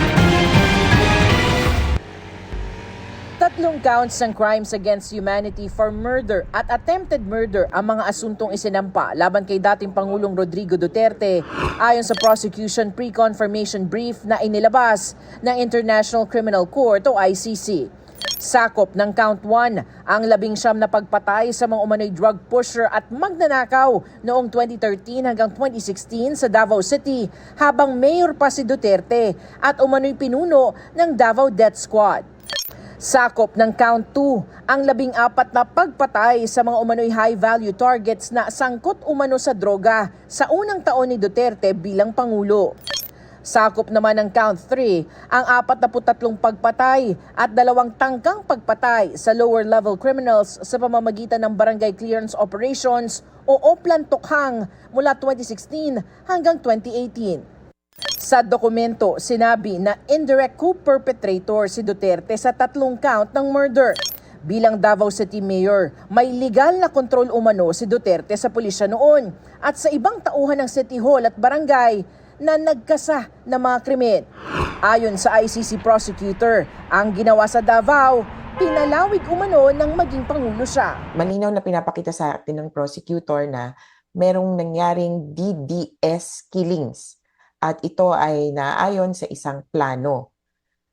3 counts ng crimes against humanity for murder at attempted murder ang mga asuntong isinampa laban kay dating Pangulong Rodrigo Duterte ayon sa prosecution pre-confirmation brief na inilabas ng International Criminal Court o ICC. Sakop ng count 1 ang 19 na pagpatay sa mga umano'y drug pusher at magnanakaw noong 2013 hanggang 2016 sa Davao City habang mayor pa si Duterte at umano'y pinuno ng Davao Death Squad. Sakop ng count 2 ang 14 na pagpatay sa mga umano'y high-value targets na sangkot umano sa droga sa unang taon ni Duterte bilang Pangulo. Sakop naman ng count 3 ang 43 pagpatay at 2 tangkang pagpatay sa lower-level criminals sa pamamagitan ng barangay clearance operations o Oplan Tokhang mula 2016 hanggang 2018. Sa dokumento, sinabi na indirect co-perpetrator si Duterte sa 3 count ng murder. Bilang Davao City Mayor, may legal na kontrol umano si Duterte sa pulisya noon at sa ibang tauhan ng City Hall at barangay na nagkasa ng mga krimen. Ayon sa ICC prosecutor, ang ginawa sa Davao, pinalawig umano ng maging Pangulo siya. Malinaw na pinapakita sa atin ng prosecutor na merong nangyaring DDS killings. At ito ay naayon sa isang plano.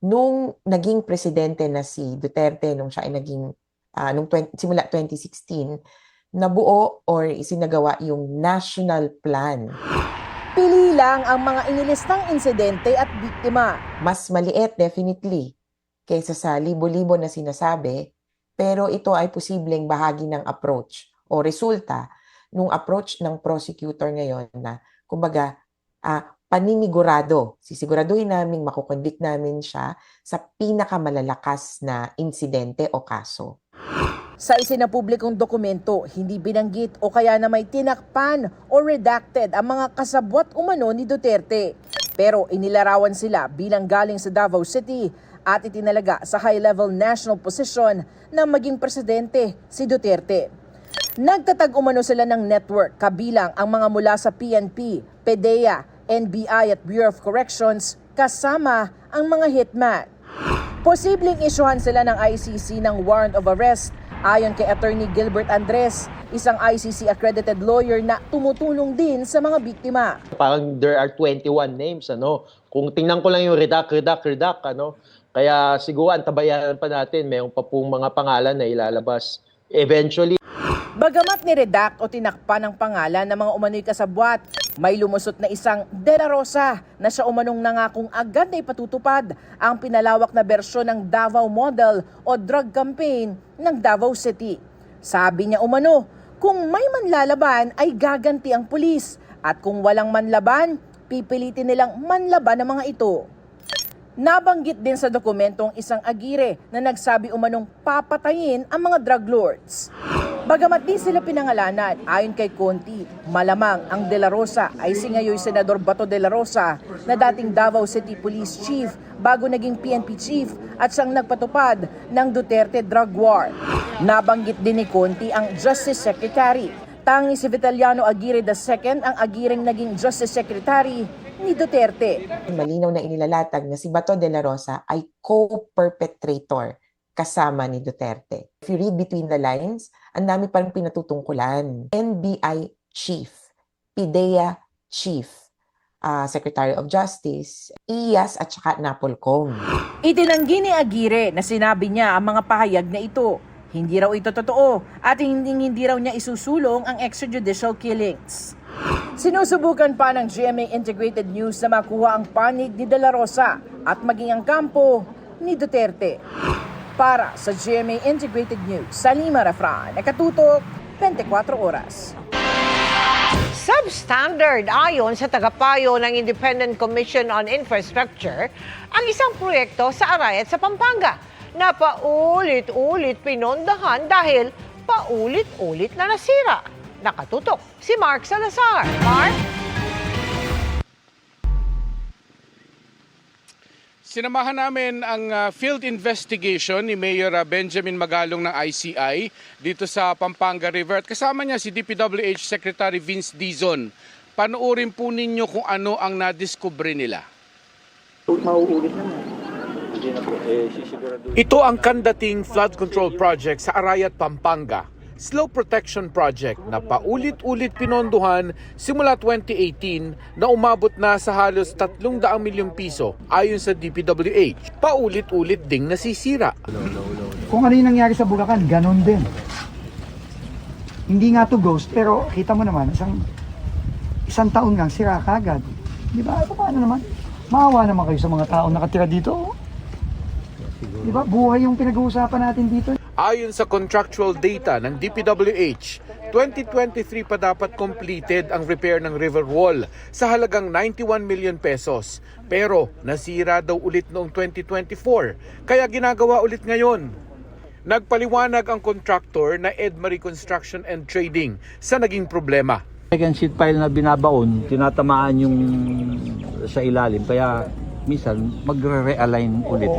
Nung naging presidente na si Duterte, nung siya ay naging, simula 2016, nabuo or isinagawa yung national plan. Pili lang ang mga inilistang insidente at biktima. Mas maliit definitely kaysa sa libo-libo na sinasabi, pero ito ay posibleng bahagi ng approach o resulta nung approach ng prosecutor ngayon na, kumbaga, paninigurado. Sisiguraduhin namin makukonvict namin siya sa pinakamalalakas na insidente o kaso. Sa isinapublikong dokumento, hindi binanggit o kaya na may tinakpan o redacted ang mga kasabwat umano ni Duterte. Pero inilarawan sila bilang galing sa Davao City at itinalaga sa high-level national position na maging presidente si Duterte. Nagtatag umano sila ng network kabilang ang mga mula sa PNP, PDEA, NBI at Bureau of Corrections kasama ang mga hitman. Posibleng isyuhan sila ng ICC ng warrant of arrest ayon kay Attorney Gilbert Andres, isang ICC accredited lawyer na tumutulong din sa mga biktima. Parang there are 21 names, Kung tingnan ko lang yung redact, Kaya siguro antabayanan pa natin, mayroon pa pong mga pangalan na ilalabas eventually. Bagamat niredact o tinakpan ng pangalan ng mga umano'y kasabwat, may lumusot na isang De La Rosa na siya umanong nangakong agad na ipatutupad ang pinalawak na bersyon ng Davao Model o drug campaign ng Davao City. Sabi niya umano, kung may manlalaban ay gaganti ang pulis at kung walang manlaban, pipilitin nilang manlaban ang mga ito. Nabanggit din sa dokumentong isang agire na nagsabi umanong papatayin ang mga drug lords. Bagamat di sila pinangalanan, ayon kay Conti, malamang ang De La Rosa ay si ngayoy Senador Bato De La Rosa na dating Davao City Police Chief bago naging PNP Chief at siyang nagpatupad ng Duterte Drug War. Nabanggit din ni Conti ang Justice Secretary. Tangi si Vitaliano Aguirre II ang agireng naging Justice Secretary ni Duterte. Malinaw na inilalatag na si Bato De La Rosa ay co-perpetrator kasama ni Duterte. If you read between the lines, ang dami parang pinatutungkulan. NBI Chief, PDEA Chief, Secretary of Justice, IAS at saka NAPOLCOM. Itinanggi ni Aguirre na sinabi niya ang mga pahayag na ito. Hindi raw ito totoo at hindi raw niya isusulong ang extrajudicial killings. Sinusubukan pa ng GMA Integrated News na makuha ang panig ni De La Rosa at maging ang kampo ni Duterte. Para sa GMA Integrated News, Salima Refran, nakatutok 24 oras. Substandard ayon sa tagapayo ng Independent Commission on Infrastructure ang isang proyekto sa Arayat sa Pampanga na paulit-ulit pinondahan dahil paulit-ulit na nasira. Nakatutok si Mark Salazar. Mark? Sinamahan namin ang field investigation ni Mayor Benjamin Magalong ng ICI dito sa Pampanga River at kasama niya si DPWH Secretary Vince Dizon. Panoorin po ninyo kung ano ang nadiskubre nila. Ito ang kandating flood control project sa Arayat, Pampanga. Slope protection project na paulit-ulit pinondohan simula 2018 na umabot na sa halos 300 milyong piso ayon sa DPWH. Paulit-ulit ding nasisira. Kung ano yung nangyari sa Bulacan, ganon din. Hindi nga to ghost, pero kita mo naman, isang taon nga sira kagad. Di ba? Paano naman? Maawa naman kayo sa mga taong nakatira dito. Di ba? Buhay yung pinag-uusapan natin dito. Ayon sa contractual data ng DPWH, 2023 pa dapat completed ang repair ng river wall sa halagang 91 million pesos. Pero nasira daw ulit noong 2024, kaya ginagawa ulit ngayon. Nagpaliwanag ang contractor na Edmarie Construction and Trading sa naging problema. Second sheet pile na binabaon, tinatamaan yung sa ilalim, kaya minsan magre-realign ulit.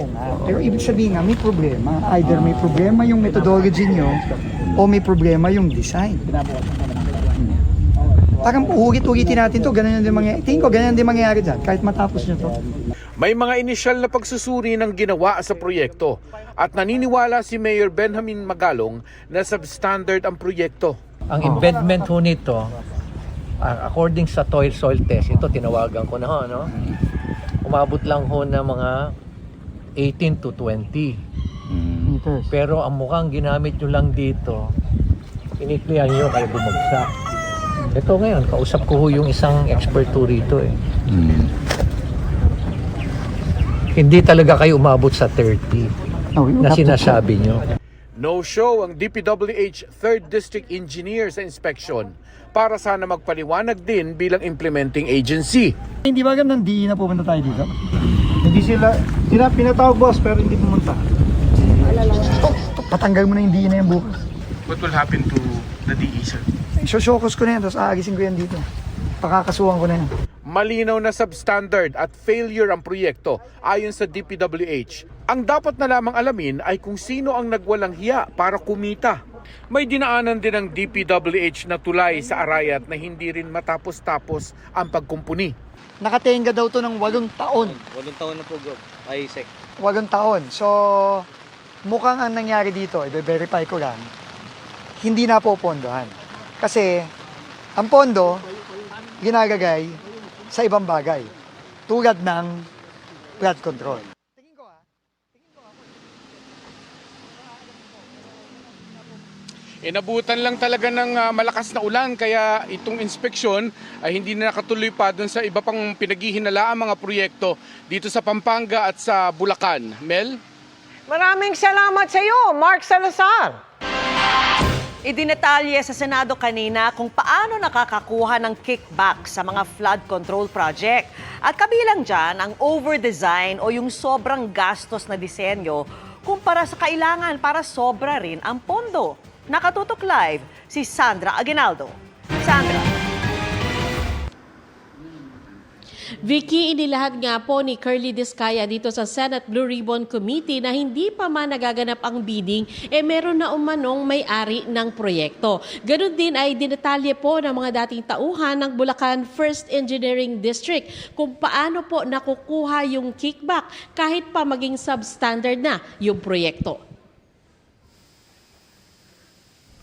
Pero ibig sabihin nga, may problema. Either may problema yung methodology nyo o may problema yung design. Parang ulit-ulitin natin to, ganun din mangyayari. Tingin ko, ganun din mangyayari dyan, kahit matapos nyo to. May mga inisyal na pagsusuri ng ginawa sa proyekto at naniniwala si Mayor Benjamin Magalong na substandard ang proyekto. Ang embedment ho nito, according sa soil test, ito tinawagan ko na ho, no? Umabot lang ho na mga 18 to 20. Pero ang mukhang ginamit nyo lang dito, iniklihan nyo kayo bumagsak. Ito ngayon, kausap ko ho yung isang expert ho rito eh. Hindi talaga kayo umabot sa 30 na sinasabi nyo. No-show ang DPWH 3rd District Engineer sa inspeksyon para sana magpaliwanag din bilang implementing agency. Hindi ba ganun, hindi na pumunta tayo dito? Hindi sila pinatawag boss pero hindi pumunta. Patanggal mo na hindi na yung bukas. What will happen to the DE, sir? Shoshokos ko na yan, tapos aagisin ko yan dito. Pakakasuhan ko na yan. Malinaw na substandard at failure ang proyekto ayon sa DPWH. Ang dapat na lamang alamin ay kung sino ang nagwalang hiya para kumita. May dinaanan din ng DPWH na tulay sa Arayat na hindi rin matapos-tapos ang pagkumpuni. Nakatenga daw to ng 8 taon. 8 taon na po, Isaac. 8 taon. So, mukhang ang nangyari dito, i-verify ko lang, hindi na po pondohan. Kasi, ang pondo, ginagagay sa ibang bagay. Tulad ng flood control. Inabutan lang talaga ng malakas na ulan kaya itong inspeksyon ay hindi na nakatuloy pa doon sa iba pang pinaghihinalaang mga proyekto dito sa Pampanga at sa Bulacan. Mel? Maraming salamat sa iyo, Mark Salazar. Idinetalye sa Senado kanina kung paano nakakakuha ng kickback sa mga flood control project. At kabilang dyan ang over-design o yung sobrang gastos na disenyo kumpara sa kailangan para sobra rin ang pondo. Nakatutok live si Sandra Aguinaldo. Sandra. Vicky, inilahad nga po ni Curly Discaya dito sa Senate Blue Ribbon Committee na hindi pa man nagaganap ang bidding, meron na umanong may-ari ng proyekto. Ganon din ay dinetalye po ng mga dating tauhan ng Bulacan 1st Engineering District kung paano po nakukuha yung kickback kahit pa maging substandard na yung proyekto.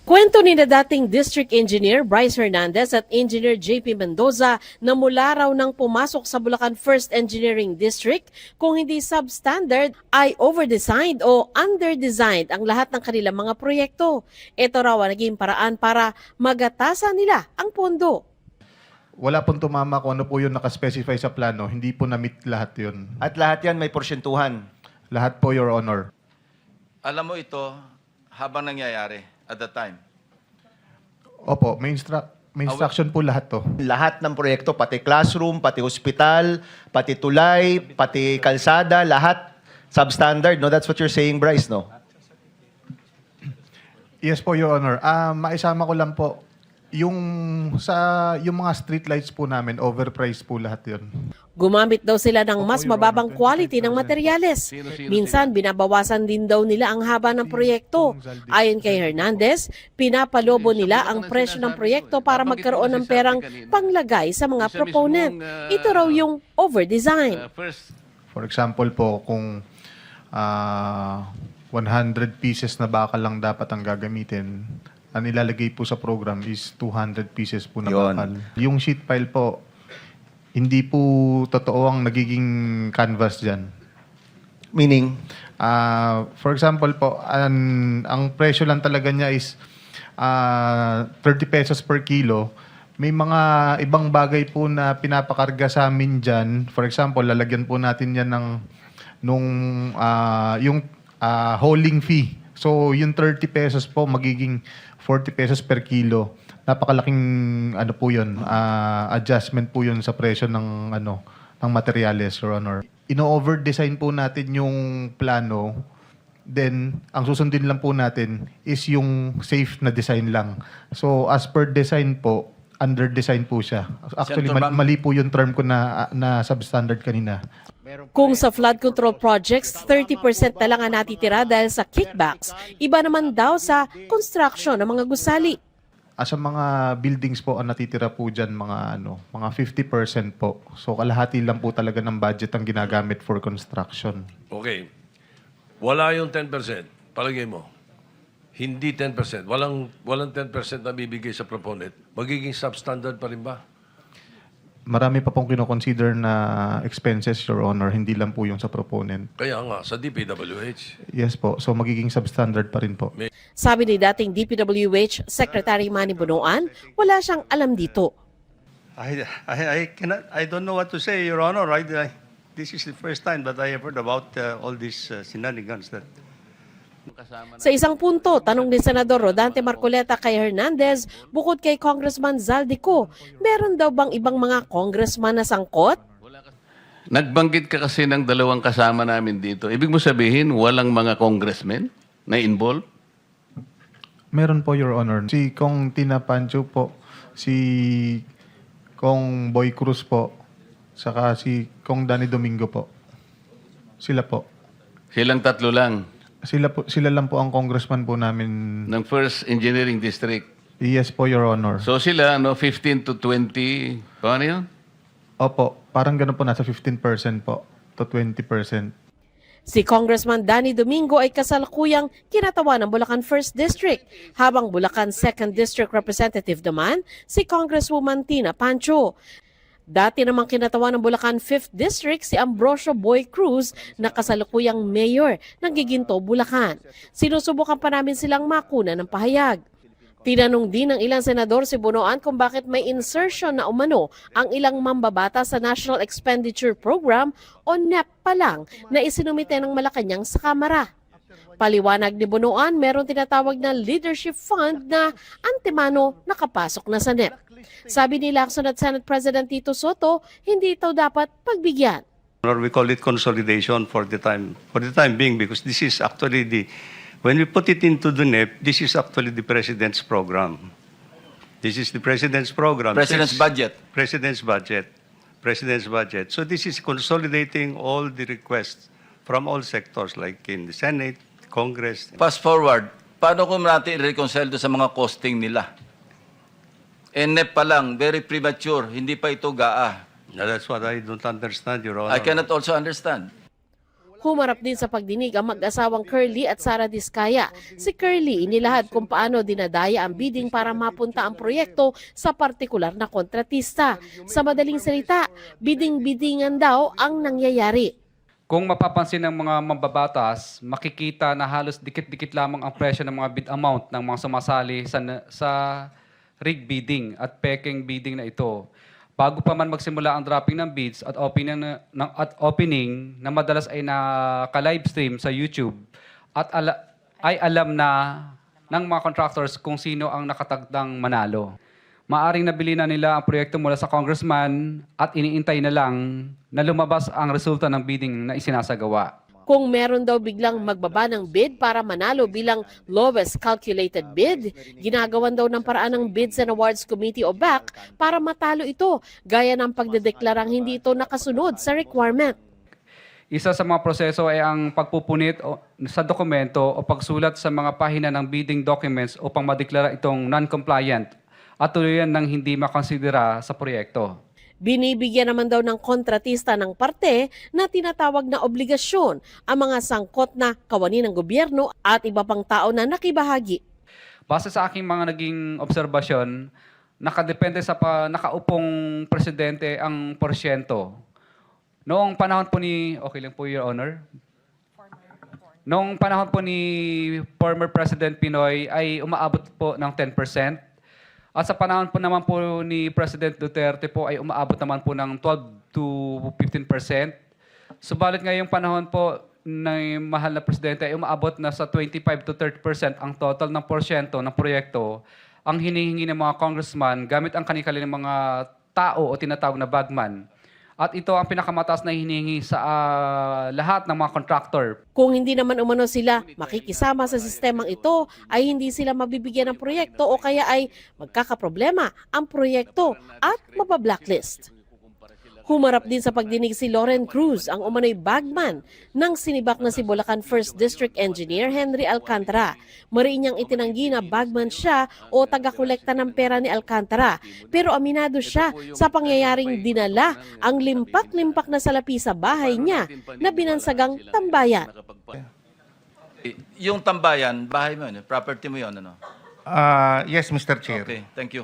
Kwento ni na dating District Engineer Bryce Hernandez at Engineer JP Mendoza na mula raw nang pumasok sa Bulacan 1st Engineering District, kung hindi substandard ay overdesigned o underdesigned ang lahat ng kanilang mga proyekto. Ito raw ang naging paraan para magatasan nila ang pondo. Wala pong tumama kung ano po yung nakaspecify sa plano. Hindi po na-meet lahat yun. At lahat yan may porsyentuhan? Lahat po, Your Honor. Alam mo ito habang nangyayari at the time? Opo, May instruction po lahat to. Lahat ng proyekto, pati classroom, pati hospital, pati tulay, pati kalsada, lahat substandard, no? That's what you're saying, Bryce, no? Yes po, Your Honor. Maisama ko lang po, yung mga street lights po namin, overpriced po lahat yun. Gumamit daw sila ng mas mababang quality ng materyales. Minsan, binabawasan din daw nila ang haba ng proyekto. Ayon kay Hernandez, pinapalobo nila ang presyo ng proyekto para magkaroon ng perang panglagay sa mga proponent. Ito raw yung overdesign. For example po, kung 100 pieces na bakal lang dapat ang gagamitin, ang ilalagay po sa program is 200 pieces po na bakal. Yung sheet pile po, hindi po totoo ang nagiging canvas dyan. Meaning? For example po, ang presyo lang talaga niya is 30 pesos per kilo. May mga ibang bagay po na pinapakarga sa amin dyan. For example, lalagyan po natin yan yung hauling fee. So, yung 30 pesos po magiging 40 pesos per kilo. Napakalaking po yun, adjustment po yun sa presyo ng materyales, Your Honor. Ino-overdesign po natin yung plano, then ang susundin lang po natin is yung safe na design lang. So as per design po, under-design po siya. Actually, mali po yung term ko na substandard kanina. Kung sa flood control projects, 30% na lang ang natitira dahil sa kickbacks, iba naman daw sa construction ng mga gusali. Sa mga buildings po, ang natitira po dyan, mga 50% po. So, kalahati lang po talaga ng budget ang ginagamit for construction. Okay. Wala yung 10%. Palagay mo. Hindi 10%. Walang 10% na bibigay sa proponent. Magiging substandard pa rin ba? Marami pa pong kinoconsider na expenses, Your Honor, hindi lang po yung sa proponent. Kaya nga, sa DPWH. Yes po. So, magiging substandard pa rin po. Sabi ni dating DPWH Secretary Manny Bonoan, wala siyang alam dito. I don't know what to say, Your Honor. This is the first time that I have heard about all these shenanigans that Sa isang punto, tanong ni Senador Rodante Marcoleta kay Hernandez, bukod kay Congressman Zaldico, meron daw bang ibang mga congressman na sangkot? Nagbanggit ka kasi ng dalawang kasama namin dito. Ibig mo sabihin, walang mga congressmen na involved? Meron po, Your Honor. Si Kong Tina Pancho po, si Kong Boy Cruz po, saka si Kong Danny Domingo po. Sila po. Silang tatlo lang? Sila lang po ang congressman po namin. Ng First Engineering District? Yes po, Your Honor. So sila, 15 to 20, paano yun? Opo, parang ganun po, nasa 15% po to 20%. Si Congressman Danny Domingo ay kasalukuyang kinatawa ng Bulacan 1st District, habang Bulacan 2nd District Representative naman si Congresswoman Tina Pancho. Dati namang kinatawa ng Bulacan 5th District si Ambrosio Boy Cruz na kasalukuyang mayor ng Giginto, Bulacan. Sinusubukan pa namin silang makuna ng pahayag. Tinanong din ng ilang senador si Bonoan kung bakit may insertion na umano ang ilang mambabata sa National Expenditure Program o NEP pa lang na isinumite ng Malacanang sa Kamara. Paliwanag ni Bonoan, meron tinatawag na leadership fund na antemano nakapasok na sa NEP. Sabi ni Lacson at Senate President Tito Soto, hindi ito dapat pagbigyan. or we call it consolidation for the time being, because this is actually when we put it into the NEP, this is actually the President's program. This is the President's program. President's budget. President's budget. President's budget. So this is consolidating all the requests from all sectors, like in the Senate, Congress. Fast forward, paano kung natin i-reconcile sa mga costing nila? NEP pa lang, very premature, hindi pa ito GAA. That's what I don't understand, Your Honor. I cannot also understand. Humarap din sa pagdinig ang mag-asawang Curly at Sara Diskaya. Si Curly inilahad kung paano dinadaya ang bidding para mapunta ang proyekto sa partikular na kontratista. Sa madaling salita, bidding-biddingan daw ang nangyayari. Kung mapapansin ng mga mambabatas, makikita na halos dikit-dikit lamang ang presyo ng mga bid amount ng mga sumasali sa rig bidding at peking bidding na ito. Bago pa man magsimula ang dropping ng bids at opening na madalas ay naka-livestream sa YouTube at ay alam na ng mga contractors kung sino ang nakatagdang manalo. Maaring nabili na nila ang proyekto mula sa congressman at iniintay na lang na lumabas ang resulta ng bidding na isinasagawa. Kung meron daw biglang magbaba ng bid para manalo bilang lowest calculated bid, ginagawan daw ng paraan ng Bids and Awards Committee o BAC para matalo ito, gaya ng pagdedeklarang hindi ito nakasunod sa requirement. Isa sa mga proseso ay ang pagpupunit sa dokumento o pagsulat sa mga pahina ng bidding documents upang madeklara itong non-compliant at tuluyan ng hindi makonsidera sa proyekto. Binibigyan naman daw ng kontratista ng parte na tinatawag na obligasyon ang mga sangkot na kawani ng gobyerno at iba pang tao na nakibahagi. Base sa aking mga naging obserbasyon, nakadepende sa nakaupong presidente ang porsyento. Noong panahon po ni, okay lang po Your Honor, noong panahon po ni former President Pinoy ay umaabot po ng 10%. At sa panahon po naman po ni President Duterte po ay umaabot naman po ng 12 to 15%. Subalit ngayong panahon po ng mahal na presidente ay umaabot na sa 25 to 30% ang total ng porsyento ng proyekto ang hinihingi ng mga congressman gamit ang kanilang mga tao o tinatawag na bagman. At ito ang pinakamataas na hinihingi sa lahat ng mga contractor. Kung hindi naman umano sila makikisama sa sistemang ito, ay hindi sila mabibigyan ng proyekto o kaya ay magkakaproblema ang proyekto at mabablacklist. Humarap din sa pagdinig si Loren Cruz, ang umano'y bagman ng sinibak na si Bulacan 1st District Engineer Henry Alcantara. Mariin niyang itinanggi na bagman siya o taga-kolekta ng pera ni Alcantara. Pero aminado siya sa pangyayaring dinala ang limpak-limpak na salapi sa bahay niya na binansagang tambayan. Yung tambayan, bahay mo yun, property mo yun, ano? Yes, Mr. Chair. Okay, thank you.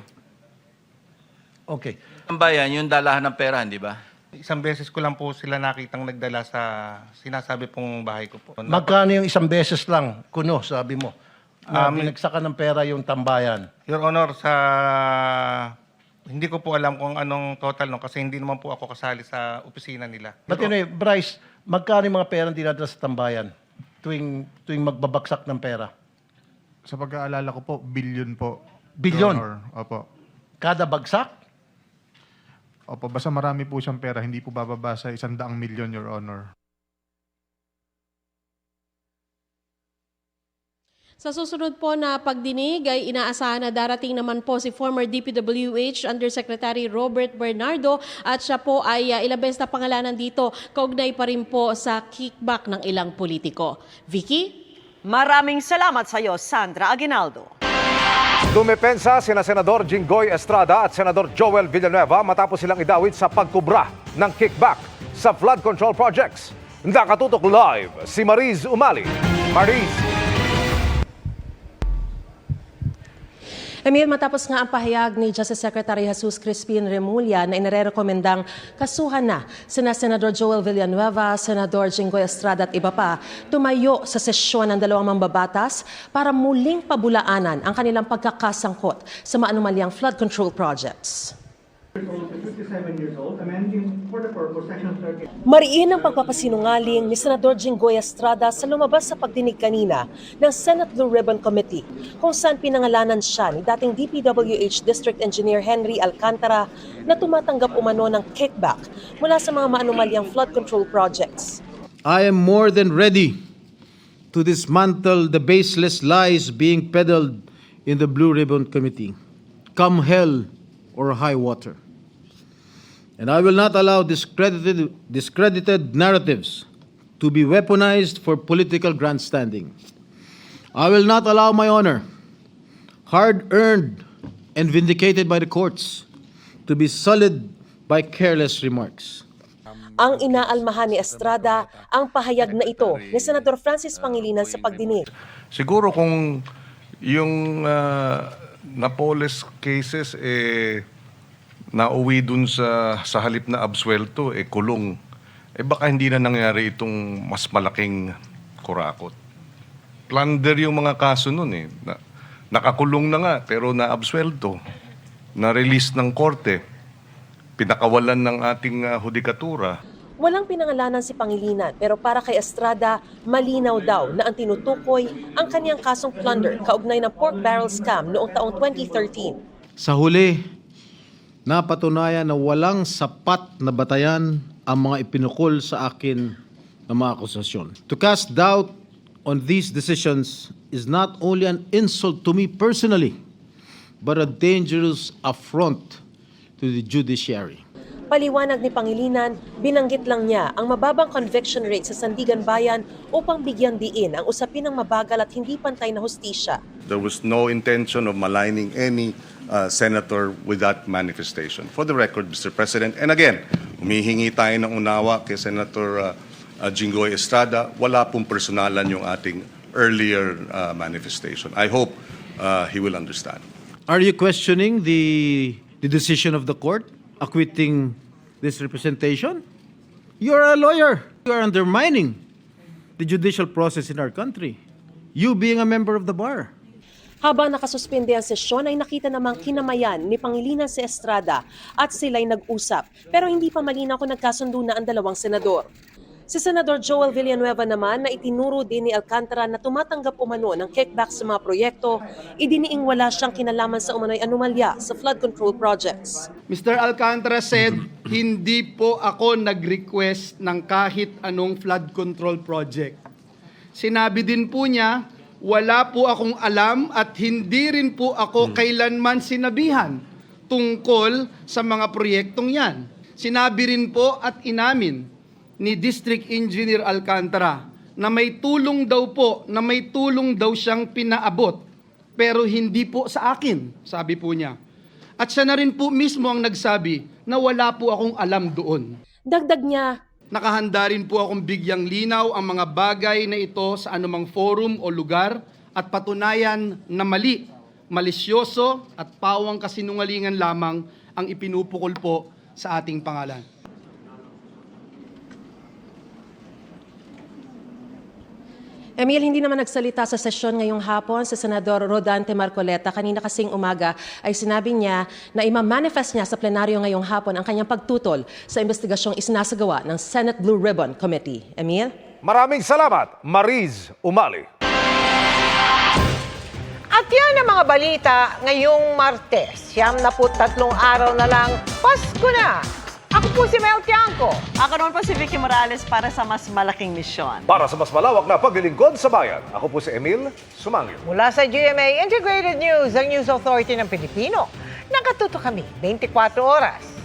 Okay. Tambayan, yung dalahan ng pera, hindi ba? Isang beses ko lang po sila nakitang nagdala sa sinasabi pong bahay ko po. Magkano yung isang beses lang, kuno, sabi mo? Na binagsakan ng pera yung tambayan. Your Honor, hindi ko po alam kung anong total no kasi hindi naman po ako kasali sa opisina nila. But anyway, Bryce, magkano yung mga pera dinadala sa tambayan tuwing magbabagsak ng pera? Sa pag-aalala ko po, billion po. Billion? Your Honor. Opo. Kada bagsak? Opo, basta marami po siyang pera, hindi po bababa sa 100 milyon, Your Honor. Sa susunod po na pagdinig ay inaasahan na darating naman po si former DPWH Undersecretary Robert Bernardo at siya po ay ilang beses na pangalanan dito, kaugnay pa rin po sa kickback ng ilang politiko. Vicky? Maraming salamat sa iyo, Sandra Aguinaldo. Dumepensa sina Senador Jinggoy Estrada at Senador Joel Villanueva matapos silang idawit sa pagkubra ng kickback sa flood control projects. Nakatutok live si Mariz Umali. Mariz. Emil, matapos nga ang pahayag ni Justice Secretary Jesus Crispin Remulla na inirekomendang kasuhan na sina Senador Joel Villanueva, Senador Jinggoy Estrada at iba pa, tumayo sa sesyon ng dalawang mambabatas para muling pabulaanan ang kanilang pagkakasangkot sa maanumalyang flood control projects. Mariin ang pagpapasinungaling ni Senador Jinggoy Estrada sa lumabas sa pagdinig kanina ng Senate Blue Ribbon Committee kung saan pinangalanan siya ni dating DPWH District Engineer Henry Alcantara na tumatanggap umano ng kickback mula sa mga maanumalyang flood control projects. I am more than ready to dismantle the baseless lies being peddled in the Blue Ribbon Committee, come hell or high water. And I will not allow discredited narratives to be weaponized for political grandstanding. I will not allow my honor, hard-earned and vindicated by the courts, to be sullied by careless remarks. Ang inaalmahan ni Estrada ang pahayag na ito ni Senador Francis Pangilinan sa pagdinig. Siguro kung yung Napoles cases nauwi dun sa halip na absuelto, kulong. Baka hindi na nangyari itong mas malaking kurakot. Plunder yung mga kaso nun nakakulong na nga, pero na-absuelto. Na-release ng korte. Pinakawalan ng ating hudikatura. Walang pinangalanan si Pangilinan pero para kay Estrada, malinaw daw na ang tinutukoy ang kanyang kasong plunder kaugnay ng pork barrel scam noong taong 2013. Sa huli, napatunayan na walang sapat na batayan ang mga ipinukol sa akin ng mga akusasyon. To cast doubt on these decisions is not only an insult to me personally, but a dangerous affront to the judiciary. Paliwanag ni Pangilinan, binanggit lang niya ang mababang conviction rate sa Sandigan Bayan upang bigyang diin ang usapin ng mabagal at hindi pantay na hustisya. There was no intention of maligning any senator with that manifestation. For the record, Mr. President, and again, humihingi tayo ng unawa kay Senator Jinggoy Estrada, wala pong personalan yung ating earlier manifestation. I hope he will understand. Are you questioning the decision of the court acquitting this representation? You're a lawyer. You are undermining the judicial process in our country. You being a member of the bar. Habang nakasuspende ang sesyon ay nakita namang kinamayan ni Pangilinan si Estrada at sila'y nag-usap. Pero hindi pa malinaw kung nagkasundo na ang dalawang senador. Si Senador Joel Villanueva naman na itinuro din ni Alcantara na tumatanggap umano ng kickback sa mga proyekto, idiniing wala siyang kinalaman sa umano'y anomalya sa flood control projects. Mr. Alcantara said, hindi po ako nag-request ng kahit anong flood control project. Sinabi din po niya, wala po akong alam at hindi rin po ako kailanman sinabihan tungkol sa mga proyektong yan. Sinabi rin po at inamin ni District Engineer Alcantara na may tulong daw siyang pinaabot pero hindi po sa akin, sabi po niya. At siya na rin po mismo ang nagsabi na wala po akong alam doon. Dagdag niya, nakahanda rin po akong bigyang linaw ang mga bagay na ito sa anumang forum o lugar at patunayan na mali, malisyoso at pawang kasinungalingan lamang ang ipinupukol po sa ating pangalan. Emil, hindi naman nagsalita sa sesyon ngayong hapon si Senador Rodante Marcoleta. Kanina kasing umaga ay sinabi niya na ima-manifest niya sa plenaryo ngayong hapon ang kanyang pagtutol sa investigasyong isinasagawa ng Senate Blue Ribbon Committee. Emil? Maraming salamat, Mariz Umali. At yan ang mga balita ngayong Martes. 73 araw na lang, Pasko na! Ako po si Mel Tiangco. Ako naman po si Vicky Morales para sa mas malaking misyon. Para sa mas malawak na paglilingkod sa bayan, ako po si Emil Sumangil. Mula sa GMA Integrated News, ang News Authority ng Pilipino. Nakatuto kami 24 oras.